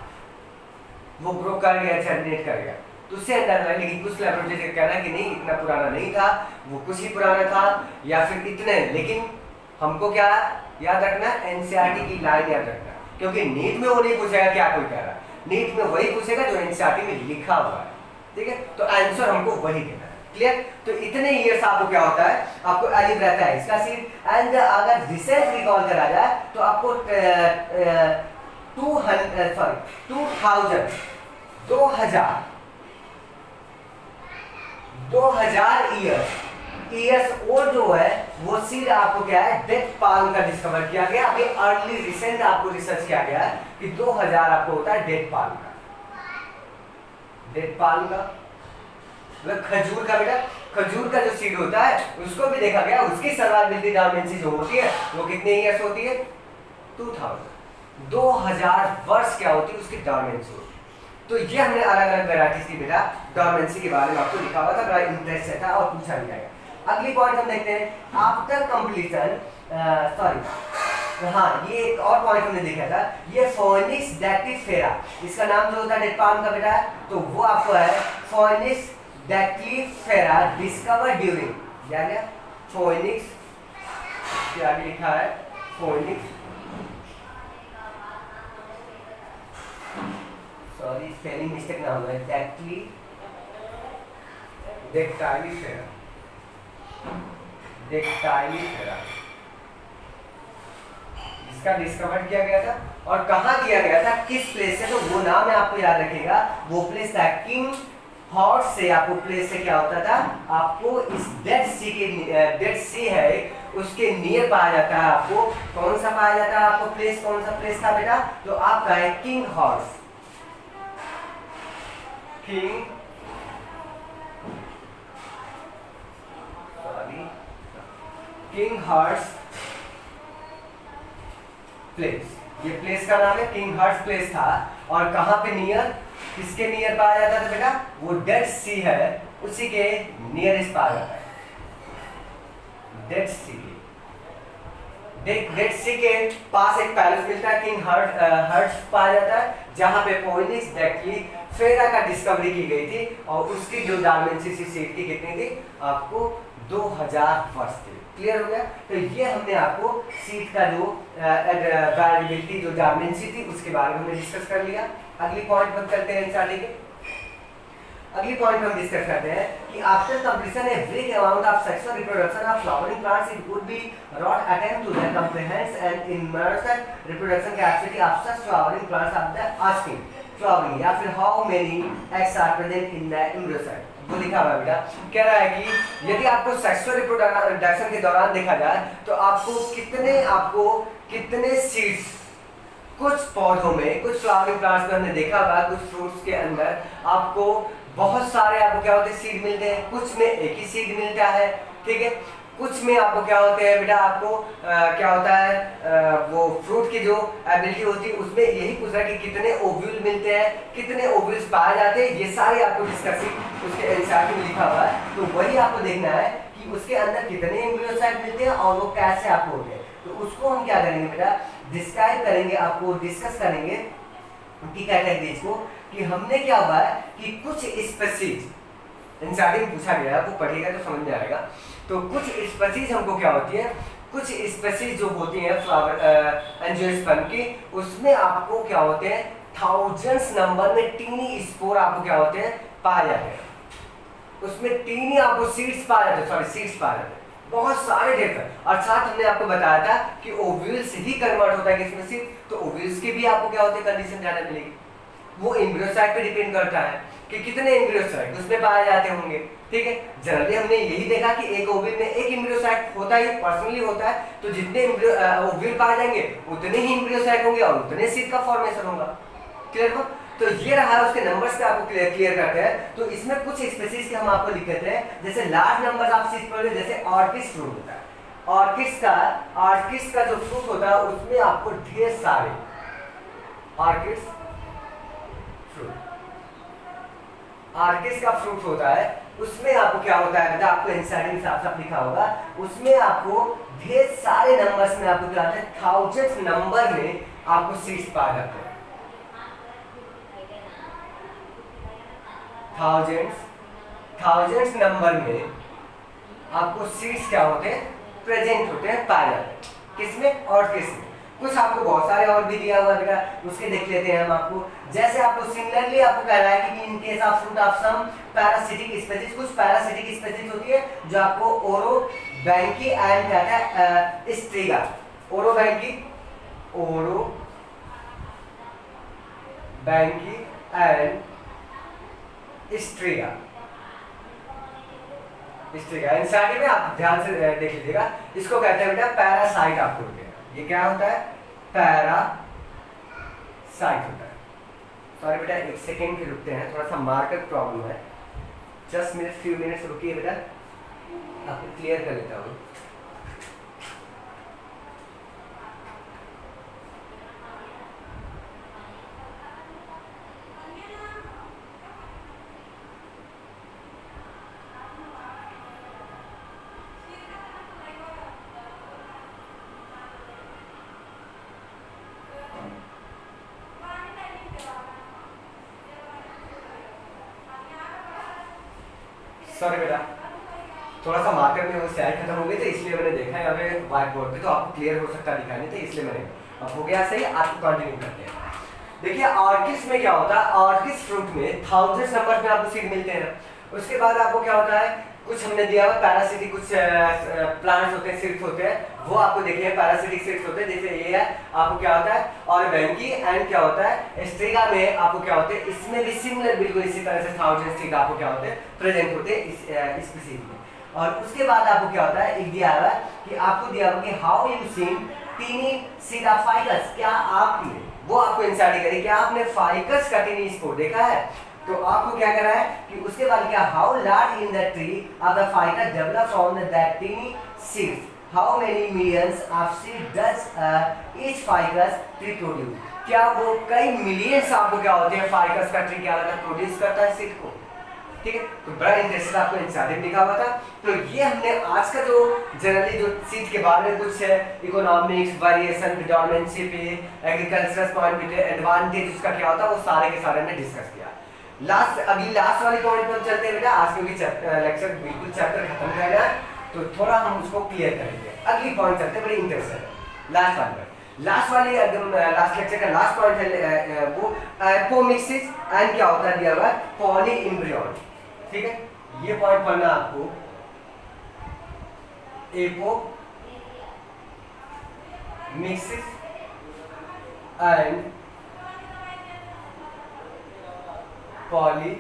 वो ग्रो कर गया, जर्मिनेट कर गया। तो उससे अंदाजा लगा, लेकिन कुछ लेबोरेटरी का कहना है कि नहीं, इतना पुराना नहीं था, वो कुछ ही पुराना था या फिर इतने। लेकिन हमको क्या याद रखना, एनसीईआरटी की लाइन याद रखना, क्योंकि नीट में वो नहीं पूछेगा क्या कोई कह रहा है, नीट में वही पूछेगा जो एनसीईआरटी में लिखा हुआ है, ठीक है। तो आंसर हमको वही देना है, क्लियर। तो इतने ईयर्स आपको क्या होता है, आपको एलिव रहता है इसका सीड। एंड अगर रिसेंट रिकॉल करा जाए तो आपको 2000 ईयर्स ओल्ड जो है वो सीड आपको क्या है, डेथ पाल्म का डिस्कवर किया गया। अभी अर्ली रिसेंट आपको रिसर्च किया गया है कि 2000 आपको होता है डेथ पाल्म का, डेथ पाल्म का मतलब खजूर का बेटा, खजूर का जो सीड होता है उसको भी देखा गया, उसकी सर्वाइवबिलिटी डॉर्मेंसी जो होती है वो कितने ईयर्स होती है, 2000 वर्ष क्या होती है उसकी डॉर्मेंसी होती है। तो ये हमने अलग अलग वेराइटीज की बेटा डॉर्मेंसी के बारे में आपको लिखा हुआ था, बड़ा इंटरेस्ट था और पूछा भी जाएगा। अगली पॉइंट हम देखते हैं, आफ्टर कंप्लीशन, सॉरी हाँ, ये एक और पॉइंट हमने देखा था, ये फोनिक्स डैक्टिफेरा, इसका नाम जो होता है डेथ पाल्म का बेटा, तो वो आपको है फोनिक्स डैक्टिफेरा, डिस्कवर ड्यूरिंग, क्या क्या फोनिक्स, क्या आगे लिखा है फोनिक्स, सॉरी स्पेलिंग मिस्टेक ना हो, डेक्टाइलिफेरा, इसका डिस्कवर किया गया था। और कहाँ किया गया था, किस प्लेस से, तो वो नाम है आपको याद रखिएगा, वो प्लेस था किंग हॉर्स से। आपको प्लेस से क्या होता था, आपको इस डेड सी के, डेड सी है उसके नियर पाया जाता है। आपको कौन सा पाया जाता है, आपको प्लेस कौन सा प्लेस था बेटा, तो आपका है king horse, king horse place, ये प्लेस का नाम है किंग हॉर्स प्लेस था। और कहां पे नियर, किसके नियर पाया जाता था बेटा, वो डेड सी है उसी के नियरेस्ट पाया जाता है, डेड सी के, डेड सी के पास एक पैलेस मिलता है, किंग हर्ट्स पाया जाता है, जहां पे फोनिक्स डैक्टिफेरा का डिस्कवरी की गई थी। और उसकी जो डॉर्मेंसी सीड की कितनी थी, आपको 2000 वर्ष थी। क्लियर हो गया। तो ये हमने आपको सीड का जो वेरिएबिलिटी जो डॉर्मेंसी थी उसके बारे में हमने डिस्कस कर लिया। अगली पॉइंट हम करते हैं स्टार्टिंग के, अगली पॉइंट हम डिस्कस करते हैं कि after completion a break amount of sexual reproduction of flowering plants it would be not attempt to the comprehends and immersive reproduction capacity of such flowering plants of the asking flowering, या फिर how many eggs are present in the embryo site. वो लिखा हुआ है बेटा, कह रहा है कि यदि आपको सेक्सुअल रिप्रोडक्शन के दौरान देखा जाए तो आपको कितने सीड्स, कुछ पौधों में, कुछ फ्लावरिंग प्लांट्स में हमने देखा हुआ, कुछ फ्रूट्स के अंदर आपको बहुत सारे आपको क्या होते हैं, सीड मिलते हैं, कुछ में एक ही सीड मिलता है, ठीक है। कुछ में आपको क्या होते हैं बेटा, आपको क्या होता है, वो फ्रूट की जो एबिलिटी होती है उसमें यही पूछ रहा है कि कितने ओव्यूल मिलते हैं, कितने ओव्यूल्स पाए जाते हैं, ये सारे आपको डिस्कसिंग उसके एनसीईआरटी में लिखा हुआ है। तो वही आपको देखना है कि उसके अंदर कितने एम्ब्रियोसाइट मिलते हैं और वो कैसे आपको होते हैं। तो उसको हम क्या करेंगे बेटा, डिस्क्राइब करेंगे, आपको डिस्कस करेंगे की कैटेगरीज को कि हमने क्या हुआ है कि कुछ स्पीसीज एनसीईआरटी में पूछा गया है, आपको पढ़िएगा तो समझ में आएगा। तो कुछ स्पीसीज हमको क्या होती है, कुछ स्पीसीज जो होती हैं फ्लावर एंजियोस्पर्म की, उसमें आपको क्या होते हैं थाउजेंड्स नंबर में टीनी स्पोर आपको क्या होते हैं पाए जाते हैं, उसमें टीनी आपको सीड्स पाए जाते हैं, सॉरी सीड्स पाए जाते हैं बहुत सारे ढेर पर। और साथ हमने आपको बताया था कि ओव्यूल्स ही कन्वर्ट होता है किसमें से, तो ओव्यूल्स की भी आपको क्या होते हैं कंडीशन ज्यादा मिलेगी। वो एम्ब्रियो साइट पे डिपेंड करता है कि कितने एम्ब्रियो साइट उसमें पाए जाते होंगे, ठीक है। जनरली हमने यही देखा कि एक ओव्यूल में एक एम्ब्रियो साइट होता है, पर्सनली होता है, तो जितने ओव्यूल पाए जाएंगे उतने ही एम्ब्रियो साइट होंगे और उतने सीड का फॉर्मेशन होगा। क्लियर हो? तो ये रहा उसके नंबर्स पे आपको क्लियर करते हैं। तो इसमें कुछ स्पीसीज के हम आपको लिख देते हैं, जैसे लार्ज नंबर आप सीज पढ़ जैसे ऑर्किड फ्रूट होता है, ऑर्किड्स का जो फ्रूट होता है उसमें आपको ढेर सारे ऑर्किड्स का फ्रूट होता है, उसमें आपको क्या होता है बेटा, आपको एनसीईआरटी में साफ-साफ लिखा होगा, उसमें आपको ढेर सारे नंबर्स में आपको क्या होता है थाउजेंड्स नंबर में आपको सीड्स पाए जाते हैं, थाउजेंड्स नंबर में आपको सीड्स क्या होते हैं प्रेजेंट होते हैं पाए जाते हैं, किसमें ऑर्किड्स में। कुछ आपको बहुत सारे और भी दिया हुआ बेटा, उसके देख लेते हैं हम आपको। जैसे आपको सिमिलरली आपको कह रहा है कि in case of fruit of some parasitic species, कुछ पैरासिटिक स्पीसीज होती है जो आपको ओरोबैंकी एंड कहता है Striga, Orobanche and Striga NCERT में आप ध्यान से देख लीजिएगा। इसको कहते हैं बेटा पैरासाइट, आपको ये क्या होता है पैरासाइट होता है। सॉरी बेटा एक सेकेंड के रुकते हैं, थोड़ा सा मार्कर प्रॉब्लम है, जस्ट फ्यू मिनट्स रुकिए बेटा, आपको क्लियर कर लेता हूँ। सॉरी बेटा थोड़ा सा मार्कर में वो स्लाइड खत्म हो गई, तो इसलिए मैंने देखा यहाँ पे व्हाइट बोर्ड पे, तो आपको क्लियर हो सकता है दिखाने, तो इसलिए मैंने अब हो गया सही। आपको कंटिन्यू करते हैं। देखिए ऑर्किड्स में क्या होता है, ऑर्किड्स फ्रूट में थाउजेंड्स नंबर में आपको सीड मिलते हैं। उसके बाद आपको क्या होता है, कुछ हमने दिया हुआ पैरासिटिक कुछ प्लांट्स होते हैं, सीड्स होते हैं, वो आपको देखिए पैरासिटिक सीड्स होते हैं, जैसे ये है आपको क्या होता है ऑरोबैंकी एंड क्या होता है स्ट्रिगा में आपको क्या होते हैं, इसमें भी सिमिलर बिल्कुल इसी तरह से थाउजेंड सीड आपको क्या होते हैं प्रेजेंट होते हैं इस स्पीसीज में। और उसके बाद आपको क्या होता है, एक दिया हुआ है कि आपको दिया हुआ कि how you seen tiny seed of Ficus, क्या आपने, वो आपको एनसीईआरटी करेगी, क्या आपने फाइकस का टीनी स्पोर देखा है, तो आपको क्या करना है कि उसके बाद क्या how large in the tree of the Ficus develop from that tiny seeds, how many millions of seed does each Ficus tree produce, क्या वो कई मिलियंस आपको क्या होते हैं फाइकस का ट्री क्या होता है प्रोड्यूस करता है सीड को, ठीक है। तो बड़ा इंटरेस्टिंग आपको एनसीईआरटी में लिखा हुआ था। तो ये हमने आज का जो जनरली जो सीड के बारे में कुछ है इकोनॉमिक्स वेरिएशन प्रेडोमिनेंसी पे एग्रीकल्चरल पॉइंट पे एडवांटेज उसका क्या होता है वो सारे के सारे हमने डिस्कस किया। लास्ट वाली पॉइंट पर चलते हैं बेटा, आज क्योंकि लेक्चर बिल्कुल चैप्टर खत्म कर रहा है तो थोड़ा हम उसको क्लियर करेंगे। अगली पॉइंट चलते हैं, बड़ी इंटरेस्टिंग है लास्ट वाली एकदम लास्ट लेक्चर का लास्ट पॉइंट है वो एपोमिक्सिस एंड क्या होता है दिया हुआ पॉली एम्ब्रियन, ठीक है। ये पॉइंट पढ़ना आपको, एपोमिक्सिस एंड पॉली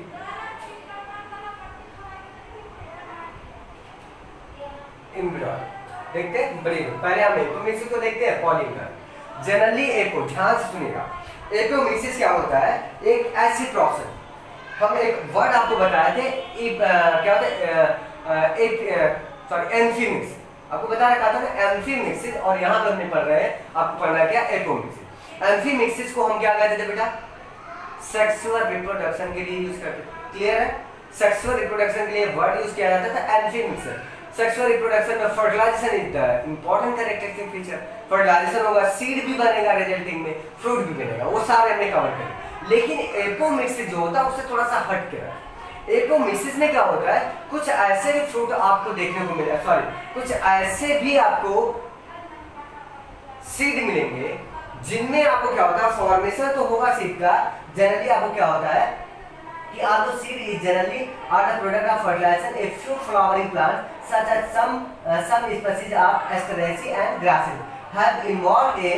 एम्ब्रियन देखते हैं। बड़ी पहले हम एपोमिक्सिस को देखते हैं, पॉली एम्ब्रियन। जनरली एपो, ध्यान से सुनिएगा, एपोमिक्सिस क्या होता है, एक ऐसी प्रोसेस, हम एक वर्ड आपको बताए थे क्या होता है एम्फीमिक्स, आपको बता रखा था ना एम्फीमिक्सिस, और यहाँ पर नहीं पढ़ रहे हैं, आपको पढ़ना है क्या एपोमिक्सिस। एम्फीमिक्सिस को हम क्या कहते थे बेटा, सेक्सुअल रिप्रोडक्शन के लिए यूज करते थे, क्लियर है। सेक्सुअल रिप्रोडक्शन के लिए वर्ड यूज किया जाता था एम्फीमिक्सिस। सेक्सुअल रिप्रोडक्शन में fertilisation is the important characteristic feature. Fertilisation होगा, सीड भी बनेगा, रिजल्टिंग में फ्रूट भी बनेगा, वो सारे हमने कवर करे। लेकिन एपोमिक्सिस जो होता है उससे थोड़ा सा हट के रहा। एपोमिक्सिस में क्या होता है, कुछ ऐसे भी फ्रूट आपको देखने को मिलेगा, सॉरी कुछ ऐसे भी आपको सीड मिलेंगे जिनमें आपको क्या होता है, फॉर्मेशन तो होगा सीड का। जनरली आपको क्या होता है कि although seed is generally are the product of fertilization, a few flowering plants such as some species of asteraceae and grasses have evolved a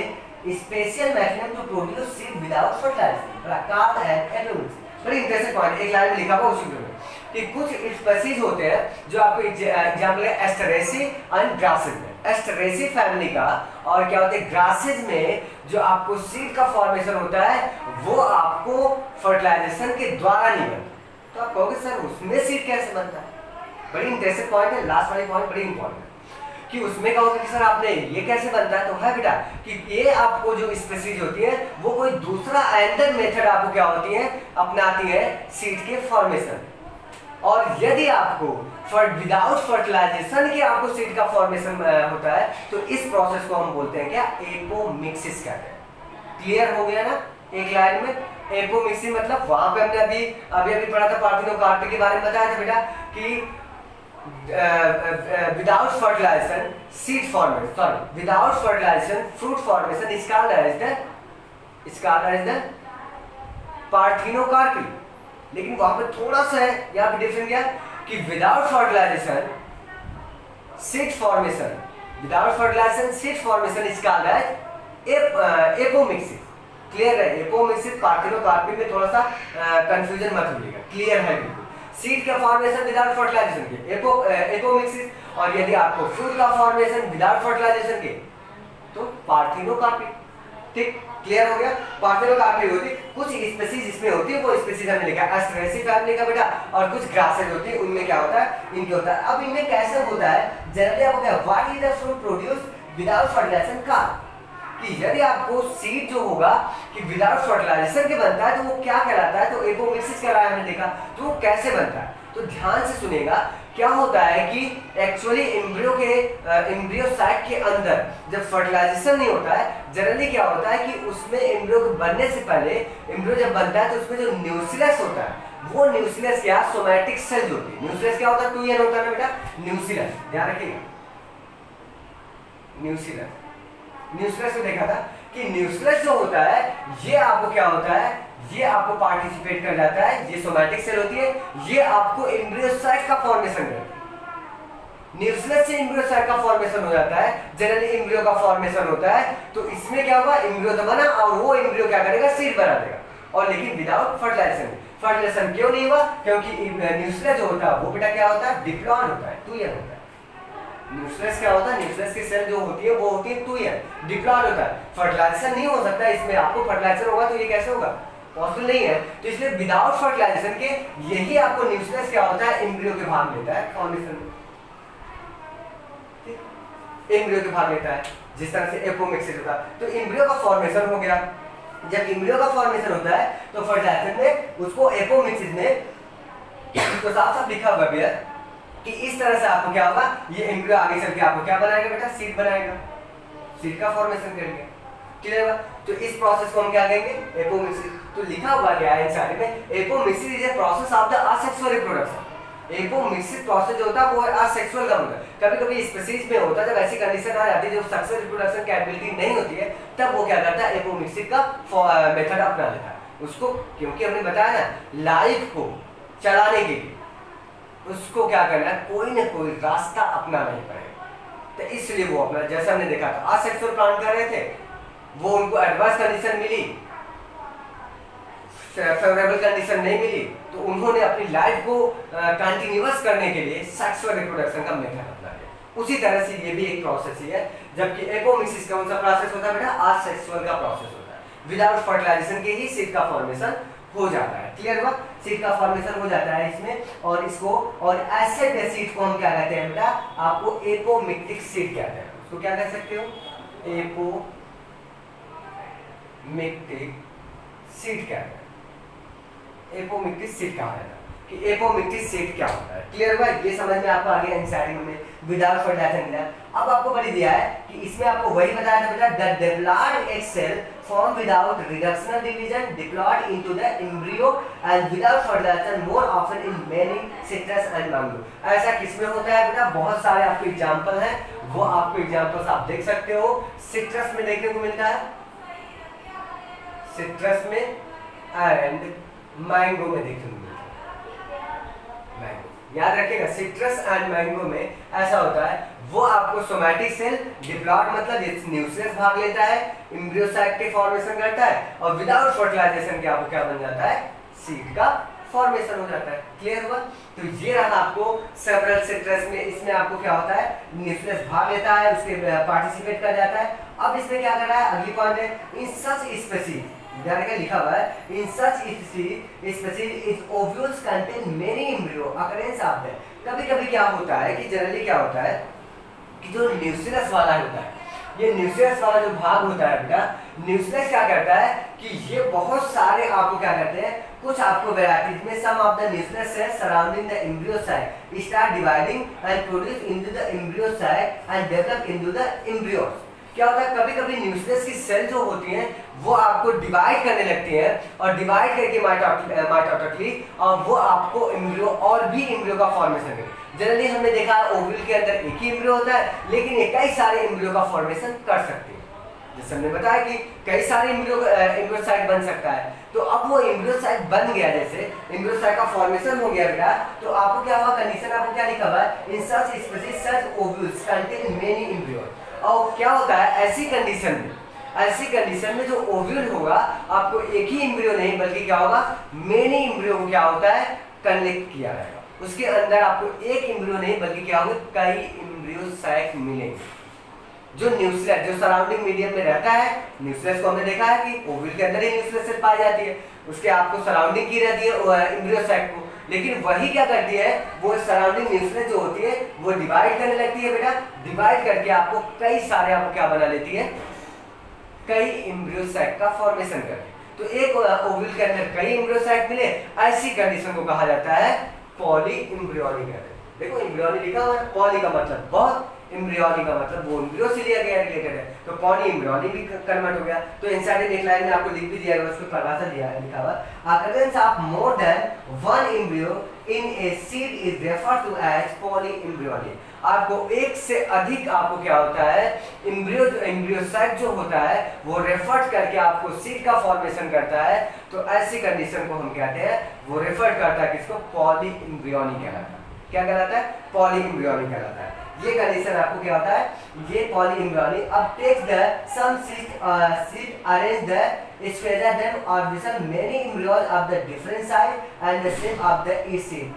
special mechanism to produce seed without fertilization, called an apomixis। बड़ी interesting point एक line में लिखा हुआ उसी में कि कुछ species होते हैं जो आपको एग्जांपल है एस्टरेसी एंड ग्रासेस में, एस्टरेसी फैमिली का, और क्या होता है ग्रासेस में जो आपको सीड का फॉर्मेशन होता है वो आपको फर्टिलाइजेशन के द्वारा नहीं बनता। तो आप कहोगे सर उसमें सीड कैसे बनता है? बड़ी इंटरेस्टिंग पॉइंट है, लास्ट वाली पॉइंट बड़ी इंपॉर्टेंट है कि उसमें कहोगे कि सर आपने ये कैसे बनता है, तो है बेटा कि ये आपको जो स्पीसीज होती है वो कोई दूसरा एंडर मेथड आपको क्या होती है, अपनाती है सीड के फॉर्मेशन। और यदि आपको विदाउट फर्टिलाइजेशन के आपको सीड का फॉर्मेशन होता है तो इस प्रोसेस को हम बोलते हैं क्या, एपोमिक्सिस कहते हैं। क्लियर हो गया ना एक लाइन में? एपोमिक्सिस मतलब वहां पे हमने अभी पढ़ा था पार्थिनोकार्पी के बारे में बताया था बेटा कि without fertilization seed formation, sorry without fertilization fruit formation is called as the parthenocarpy। लेकिन वहां पे थोड़ा सा है यहाँ पे डिफरेंट क्या कि without fertilisation seed formation, without fertilisation seed formation is called as apomixis. Clear है? एपोमिक्सिस पार्थिनोकार्पी में थोड़ा सा कंफ्यूजन मत होइएगा, क्लियर है बिल्कुल। सीड का फॉर्मेशन विदाउट फर्टिलाइजेशन के एपोमिक्सिस, और यदि आपको फ्रूट का फॉर्मेशन विदाउट फर्टिलाइजेशन के तो पार्थिनोकार्पी। ठीक, क्लियर हो गया? पार्थिनोकार्पी होती कुछ स्पीसीज इसमें होती है, वो स्पीसीज हमने लिखा एस्टरेसी फैमिली का बेटा, और कुछ ग्रासेस होती है उनमें क्या होता है, इनके होता है। अब इनमें कैसे होता है जनरली आपको क्या, what is the fruit produce without fertilisation का, कि यदि आपको सीड जो होगा कि विदाउट फर्टिलाइजेशन के बनता है तो वो क्या कहलाता है, तो एपोमिक्सिस कहलाता है, हमने देखा। तो वो कैसे बनता है तो ध्यान से सुनेगा। क्या होता है कि एक्चुअली एम्ब्रियो साइट के अंदर जब फर्टिलाइजेशन नहीं होता है, जनरली क्या होता है कि उसमें एम्ब्रियो के बनने से पहले एम्ब्रियो जब बनता है तो उसमें जो न्यूक्लियस होता है वो न्यूक्लियस क्या, सोमैटिक सेल होती है। न्यूक्लियस क्या होता है, 2n होता है ना बेटा, न्यूक्लियस, ध्यान रखिएगा। न्यूक्लियस में देखा था कि न्यूक्लियस जो होता है ये आपको क्या होता है, ये आपको पार्टिसिपेट कर जाता है, ये सोमैटिक सेल होती है, ये आपको एम्ब्रियोसाइट का फॉर्मेशन करती है। न्यूक्लियस से एम्ब्रियोसाइट का फॉर्मेशन हो जाता है, जनरली एम्ब्रियो का फॉर्मेशन होता है। तो इसमें क्या होगा, एम्ब्रियो तो बना और वो एम्ब्रियो क्या करेगा, सीड बना देगा, और लेकिन विदाउट फर्टिलाइजेशन। फर्टिलाइजेशन क्यों नहीं हुआ, क्योंकि न्यूक्लियस जो होता है वो बेटा क्या होता है, डिप्लॉयड होता है, 2n होता है। न्यूक्लियस क्या होता है, न्यूक्लियस की सेल जो होती है वो होती है 2n, डिप्लॉयड होता है। फर्टिलाइजेशन नहीं हो सकता इसमें, आपको फर्टिलाइजेशन होगा तो ये कैसे होगा, पॉसिबल नहीं है। तो इसलिए विदाउट फर्टिलाइजेशन के यही आपको न्यूक्लियस क्या होता है, एम्ब्रियो के भाग लेता है फॉर्मेशन में, एम्ब्रियो के भाग लेता है, जिस तरह से एपोमिक्सिस होता है। तो एम्ब्रियो का फॉर्मेशन हो गया। जब एम्ब्रियो का फॉर्मेशन होता है तो फर्टिलाइजेशन में उसको एपोमिक्सिस में तो साफ साफ लिखा हुआ है कि इस तरह से आपको क्या होगा, ये एम्ब्रियो आगे चल के आपको क्या बनाएगा बेटा, सीड बनाएगा, सीड का फॉर्मेशन करेंगे। क्लियर है? तो इस प्रोसेस को हम क्या कहेंगे, एपोमिक्सिस। तो लिखा हुआ क्या है एनसीईआरटी में, apomixis is a process of the asexual reproduction. Apomixis process जो होता है वो असेक्सुअल का होता है। कभी कभी स्पीशीज में होता है, जब ऐसी कंडीशन आ जाती है जो सेक्सुअल रिप्रोडक्शन कैपेबिलिटी नहीं होती है, तब वो क्या करता है, एपोमिक्सिस का मेथड अपना लेता है उसको, क्योंकि हमने बताया ना लाइफ को चलाने के लिए उसको क्या करना है, कोई ना कोई रास्ता अपनाना ही पड़ेगा। तो इसलिए वो अपना, जैसे हमने देखा था असेक्सुअल प्लांट कर रहे थे, वो उनको एडवर्स कंडीशन मिली, फेवरेबल कंडीशन नहीं मिली, तो उन्होंने अपनी लाइफ को कंटिन्यूअस करने के लिए सेक्सुअल रिप्रोडक्शन का मेथड अपना लिया। उसी तरह से ये भी एक प्रोसेस ही है, जबकि एपोमिक्सिस कौन सा प्रोसेस होता है बेटा, असेक्सुअल का प्रोसेस होता है। विदाउट फर्टिलाइजेशन के ही सीड का फॉर्मेशन हो जाता है। क्लियर हुआ? सीड का फॉर्मेशन हो जाता है इसमें, और इसको और ऐसे सीड को हम क्या कहते हैं बेटा, आपको एपोमिक्टिक सीड कहते हैं। उसको क्या कह सकते हो, एपोमिक्टिक सीड कहते हैं, एपोमिक्टिक सीड कहा जाता है। कि एपोमिक्टिक सीड क्या होता है। क्लियर हुआ? ये समझ में आपको आ गया एनसीईआरटी में विदाउट फर्टिलाइजर मिला। अब आपको पढ़ी दिया है कि इसमें आपको वही बताया था बेटा, the diploid egg cell form without reductional division diploid into the embryo and without fertiliser more often in many citrus and mango. ऐसा किसमें होता है बेटा? बहुत सारे आपको एग्जांपल हैं, वो आपको एग्जांपल्स आप देख सकते हो। सिट्रस में देखने को मिलता है, सिट्रस में एंड मैंगो में देखने को मिलता है। मैंगो याद रखिएगा, सिट्रस एंड मैंगो में ऐसा होता है, वो आपको सोमैटिक सेल डिप्लॉयड मतलब न्यूक्लियस भाग लेता है, एम्ब्रियो साइट के फॉर्मेशन करता है और विदाउट फर्टिलाइजेशन के आपको क्या बन जाता है? सीड का फॉर्मेशन हो जाता है। क्लियर हुआ? तो ये रहा आपको सेवरल सिट्रस में, इसमें आपको क्या होता है? न्यूक्लियस भाग लेता है, उसके पार्टिसिपेट कर जाता है। अब इसमें क्या कर रहा है? अगली पॉइंट है, इन सच स्पीसीज, ध्यान रखिए लिखा हुआ है, in such species is ovules contain many embryo occurrence of that. कभी-कभी क्या होता है कि जनरली क्या होता है कि जो न्यूक्लियस वाला होता है, ये न्यूक्लियस वाला जो भाग होता है बेटा, न्यूक्लियस क्या करता है कि ये बहुत सारे आपको क्या करते हैं, कुछ आपको वैरायटीज में some of the nucleus cells surrounding the embryo site start dividing and produce into the embryo site and develop into the embryos. क्या होता है? कभी-कभी न्यूक्लियस की सेल जो होती हैं वो आपको डिवाइड करने लगती हैं और डिवाइड करके माइटोटिकली और वो आपको एम्ब्रियो और भी एम्ब्रियो का फॉर्मेशन करें। जनरली हमने देखा है ओव्यूल के अंदर एक ही एम्ब्रियो होता है, लेकिन ये कई सारे एम्ब्रियो का फॉर्मेशन कर सकते हैं। जैसे हमने बताया कि कई सारे एम्ब्रियो साइट बन सकता है। तो अब वो एम्ब्रियो साइट बन गया, जैसे एम्ब्रियो साइट का फॉर्मेशन हो गया बेटा, तो आपको क्या हुआ? कंडीशन आपको क्या लिखा हुआ है? In such species such ovules contain many embryo. और क्या होता है ऐसी कंडीशन में जो ओव्यूल होगा आपको एक ही एम्ब्रियो नहीं बल्कि क्या होगा? मेनी एम्ब्रियो को क्या होता है? कनेक्ट किया जाएगा। उसके अंदर आपको एक एम्ब्रियो नहीं बल्कि क्या होगा? कई एम्ब्रियो साइट मिलेंगे। जो न्यूक्लियस जो सराउंडिंग मीडियम में रहता है, न्यूक्लियस को हमने देखा है कि ओव्यूल के अंदर ही न्यूक्लियस सेल पाई जाती है, उसके आपको सराउंडिंग की रहती है एम्ब्रियो साइट को, लेकिन वही क्या करती है? वो सराउंडिंग न्यूक्लियस जो होती है वो डिवाइड करने लगती है बेटा, डिवाइड करके आपको कई सारे आपको क्या बना लेती है? कई एम्ब्रियो साइट का फॉर्मेशन करती है। तो एक ओव्यूल के अंदर कई एम्ब्रियो साइट मिले, ऐसी कंडीशन को कहा जाता है पॉली एम्ब्रियोनिक। देखो एम्ब्रियोनिक लिखा हुआ है, पॉली का मतलब बहुत, एम्ब्रियोनिक का मतलब वो एम्ब्रियो से लिया गया रिलेटेड है, तो पॉली एम्ब्रियोनिक भी कन्वर्ट हो गया। तो एनसीईआरटी नेक्स्ट लाइन में आपको लिख भी दिया गया, उसको परिभाषा दिया लिखा हुआ, occurrence of more than one embryo in a seed is referred to as poly embryonic. आपको एक से अधिक आपको क्या होता है? एम्ब्रियो साइट जो होता है वो रेफर करके आपको सीड का फॉर्मेशन करता है। तो ऐसी कंडीशन को हम कहते हैं, वो रेफर करता है किसको? पॉली एम्ब्रियोनिक कहलाता है। क्या कहलाता है? पॉली एम्ब्रियोनिक कहलाता है। ये कंडीशन आपको क्या होता है? ये पॉली एम्ब्रियोनिक। अब take the some seed arrange the square them और vision many embryos of the different size and the shape of the each seed,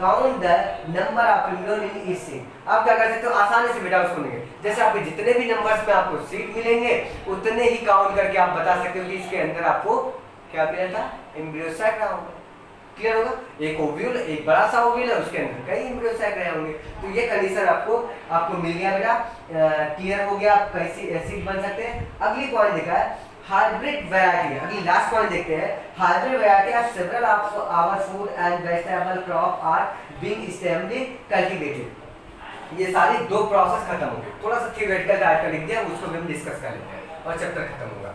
count the number of embryo in each seed. आप क्या कर सकते हो? आसानी से बेटा उसको लेंगे, जैसे आपके जितने भी नंबर्स में आपको सीड मिलेंगे उतने ही काउंट करके आप बता सकते हो कि इसके अंदर आपको क्या मिला था? एम्ब्रियो साइट रहा होगा। क्लियर होगा? एक ओव्यूल, एक बड़ा सा ओव्यूल है, उसके अंदर कई एम्ब्रियो साइट रहे होंगे। तो ये कंडीशन आपको मिल गया बेटा, क्लियर हो गया, आप कैसी सीड बन सकते हैं। अगली पॉइंट देखा है हाइब्रिड वैरायटी। अगली लास्ट पॉइंट देखते हैं, hybrid variety of several of our food and vegetable crop are being stably cultivated. ये सारी दो प्रोसेस खत्म हो गए, थोड़ा सा थियोरेटिकल टाइप का लिख दिया, उसको भी हम डिस्कस कर लेते हैं और चैप्टर खत्म होगा।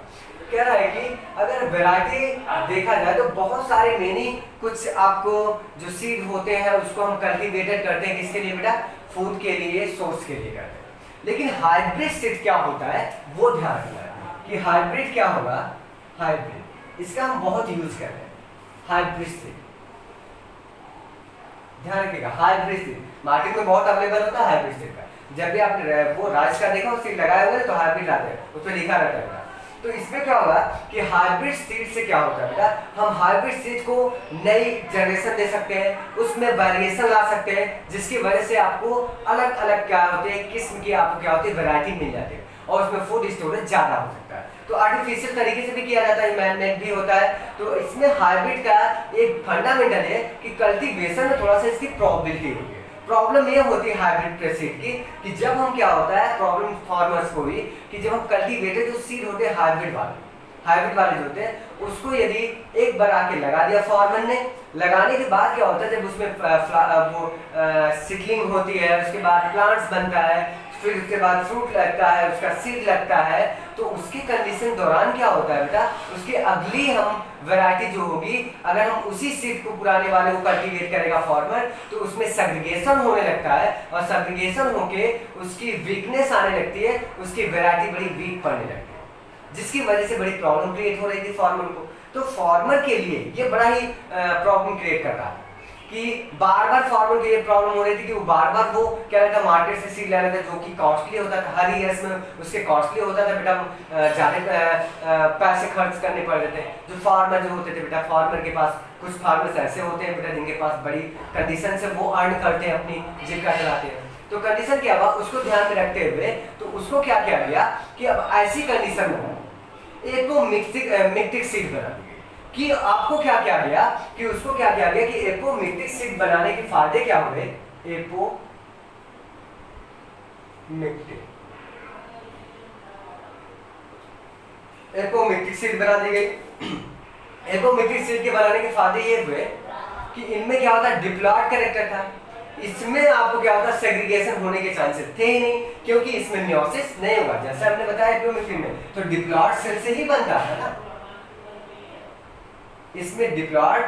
कह रहा है कि अगर वैरायटी देखा जाए तो बहुत सारे मेनी कुछ आपको जो सीड होते हैं उसको हम कल्टीवेटेड करते हैं, किसके लिए बेटा? फूड के लिए, सोर्स के लिए करते हैं। लेकिन हाइब्रिड सीड क्या होता है वो ध्यान रखना है कि हाइब्रिड क्या होगा? हाइब्रिड, इसका हम बहुत यूज करते हैं, हाइब्रिड सीड। ध्यान रखिएगा, हाइब्रिड सीड मार्केट में बहुत अवेलेबल होता है हाइब्रिड सीड का। जब भी आपने वो राइस का देखा सीड लगाए हुए तो हाइब्रिड आते हैं, उसमें लिखा रहता है। तो इसमें क्या होगा कि हाइब्रिड सीड से क्या होता है बेटा? हम हाइब्रिड सीड को नई जनरेशन दे सकते हैं, उसमें वेरिएशन ला सकते हैं, जिसकी वजह से आपको अलग अलग क्या होते हैं किस्म की आपको क्या होती है वैरायटी मिल जाती है और उसमें फूड स्टोरेज ज्यादा हो सकता है। तो आर्टिफिशियल तरीके से भी किया जाता है, मैन मेड भी होता है। तो इसमें हाइब्रिड का एक फंडामेंटल है कि कल्टीवेशन में थोड़ा सा इसकी प्रॉबिलिटी होती है। प्रॉब्लम ये होती है हाइब्रिड सीड की कि जब हम क्या होता है प्रॉब्लम फार्मर्स को भी कि जब हम कल्टीवेटेड जो सीड होते हैं हाइब्रिड वाले जो होते हैं उसको यदि एक बार आके लगा दिया फार्मर ने, लगाने के बाद क्या होता है जब उसमें वो सीडलिंग होती है, उसके बाद प्लांट्स बनता है, फिर उसके बाद फ्रूट लगता है, उसका सीड लगता है, तो उसकी कंडीशन दौरान क्या होता है बेटा, उसकी अगली हम वैरायटी जो होगी, अगर हम उसी सीड को पुराने वाले को कल्टीवेट करेगा फार्मर, तो उसमें सेग्रीगेशन होने लगता है, और सेग्रीगेशन होके उसकी वीकनेस आने लगती है, उसकी वैरायटी बड़ी वीक पड़ने लगती है, जिसकी वजह से बड़ी प्रॉब्लम क्रिएट हो रही थी फार्मर को। तो फार्मर के लिए ये बड़ा ही प्रॉब्लम क्रिएट कर रहा है कि बार बार फार्मर को ये प्रॉब्लम हो रही थी कि वो बार बार वो क्या रहता मार्केट से सीड ले रहा था, जो कि कॉस्टली होता था, हर ईयर्स में उसके कॉस्टली होता था बेटा, ज़्यादा पैसे खर्च करने पड़ रहे थे। जो फार्मर जो होते थे बेटा, फार्मर के पास कुछ फार्मर्स ऐसे होते हैं बेटा जिनके पास बड़ी कंडीशन से वो अर्न करते हैं, अपनी जीविका चलाते हैं। तो कंडीशन क्या हुआ, उसको ध्यान में रखते हुए तो उसको क्या किया गया कि अब ऐसी कंडीशन में एक तो मिक्टिक सीड बना दी कि आपको क्या किया गया कि उसको क्या किया गया कि एपोमिक्टिक सीड बनाने के फायदे क्या हुए, एपोमिक्टिक सीड बना दी गई। एपोमिक्टिक सीड के बनाने के फायदे ये हुए कि इनमें क्या होता है, डिप्लॉयड कैरेक्टर था, इसमें आपको क्या होता है सेग्रीगेशन होने के चांसेस थे ही नहीं, क्योंकि इसमें मियोसिस नहीं होगा, जैसे हमने बताया एपोमिक्टिक में तो डिप्लॉयड सेल से ही बनता है ना, इसमें डिप्लॉयड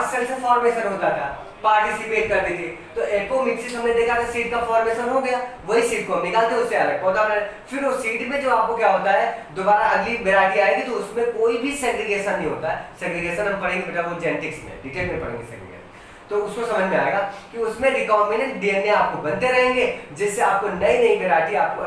सेल से फॉर्मेशन होता था, पार्टिसिपेट करती थी। तो एपोमिक्सिस हमने देखा था, सीड का फॉर्मेशन हो गया, वही सीड को हम निकालते हैं, उससे अलग पौधा में, फिर वो सीड में जो आपको क्या होता है दोबारा अगली वैरायटी आएगी तो उसमें कोई भी सेग्रीगेशन नहीं होता है। सेग्रीगेशन हम पढ़ेंगे बेटा वो जेनेटिक्स में डिटेल में पढ़ेंगे सेग्रीगेशन, तो उसको समझ में आएगा कि उसमें रिकॉम्बिनेंट डीएनए आपको बनते रहेंगे, जिससे आपको नई नई वैरायटी आपको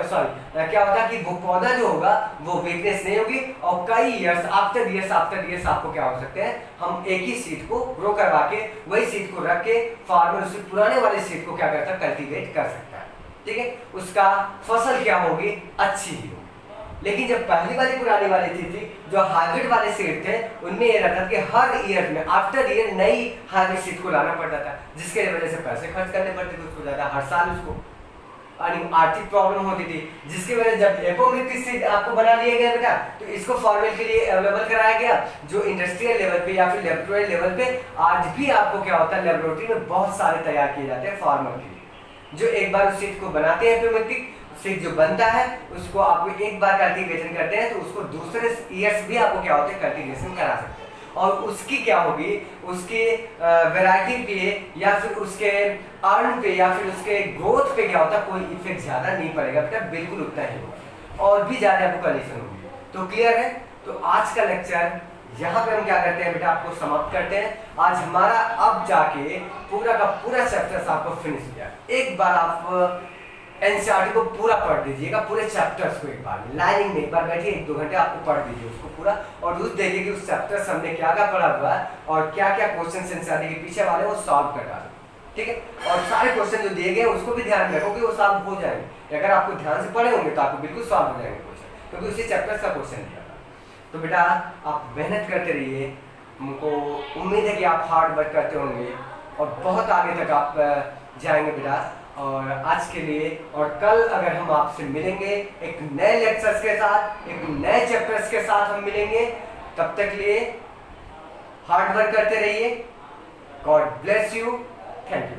क्या होता है कि वो पौधा जो होगा वो वीकनेस नहीं होगी, और कई ईयर्स आफ्टर ईयर्स आपको क्या हो सकते हैं, हम एक ही सीड को ग्रो करवा के वही सीड को रख के फार्मर उसे पुराने वाले सीड को क्या करता है कल्टीवेट कर सकता है, ठीक है, उसका फसल क्या होगी, अच्छी ही होगी। लेकिन जब पहली वाली पुरानी वाली थी जो हाइब्रिड वाले सीड थे, उनमें ये रहता था कि हर ईयर में आफ्टर ईयर नई हाइब्रिड सीड को लाना पड़ता था, जिसके वजह से पैसे खर्च करने पड़ते थे उसको ज़्यादा, हर साल उसको आर्थिक प्रॉब्लम होती थी, जिसकी वजह से जब एपोमिक्टिक सीड आपको बना दिया गया बेटा, तो इसको फार्मर के लिए अवेलेबल कराया गया, जो इंडस्ट्रियल लेवल पे या फिर लेबोरेटरी लेवल पे आज भी आपको क्या होता है लेबोरेटरी में बहुत सारे तैयार किए जाते हैं फार्मर के लिए, जो एक बार उस सीड को बनाते हैं एपोमिक्टिक सीड जो बनता है उसको आपको एक बार कल्टीवेशन करते हैं तो उसको दूसरे ईयर्स भी आपको क्या होते हैं कल्टीवेशन करा सकते हैं, और उसकी क्या होगी, उसकी वैरायटी पे या फिर उसके अर्न पे या फिर उसके ग्रोथ पे क्या होता है कोई इफेक्ट ज़्यादा नहीं पड़ेगा बेटा, बिल्कुल उतना ही होगा, और भी ज़्यादा आपको कंडीशन होगी। तो क्लियर है, तो आज का लेक्चर यहाँ पे हम क्या करते हैं बेटा, आपको समाप्त करते हैं। आज हमारा अब जाके पूरा का पूरा चैप्टर्स आपको फिनिश किया, एक बार आप एनसीईआरटी को पूरा पढ़ दीजिएगा, पूरे चैप्टर्स को एक बार लाइनिंग में एक बार बैठिए, 1-2 घंटे आपको पढ़ दीजिए उसको पूरा, और उस देखिए कि उस चैप्टर्स हमने क्या क्या पढ़ा हुआ है और क्या क्या क्वेश्चन एनसीईआरटी के पीछे वाले वो सॉल्व कर डालें, ठीक है, और सारे क्वेश्चन जो दिए गए उसको भी ध्यान रखो कि वो सॉल्व हो जाएंगे, अगर आपको ध्यान से पढ़े होंगे तो आपको बिल्कुल सॉल्व हो जाएंगे क्वेश्चन, क्योंकि उसी चैप्टर्स का क्वेश्चन दिया था। तो बेटा आप मेहनत करते रहिए, हमको उम्मीद है कि आप हार्ड वर्क करते होंगे और बहुत आगे तक आप जाएंगे बेटा। और आज के लिए और कल अगर हम आपसे मिलेंगे एक नए लेक्चर्स के साथ, एक नए चैप्टर्स के साथ हम मिलेंगे, तब तक लिए हार्ड वर्क करते रहिए। God bless you, thank you.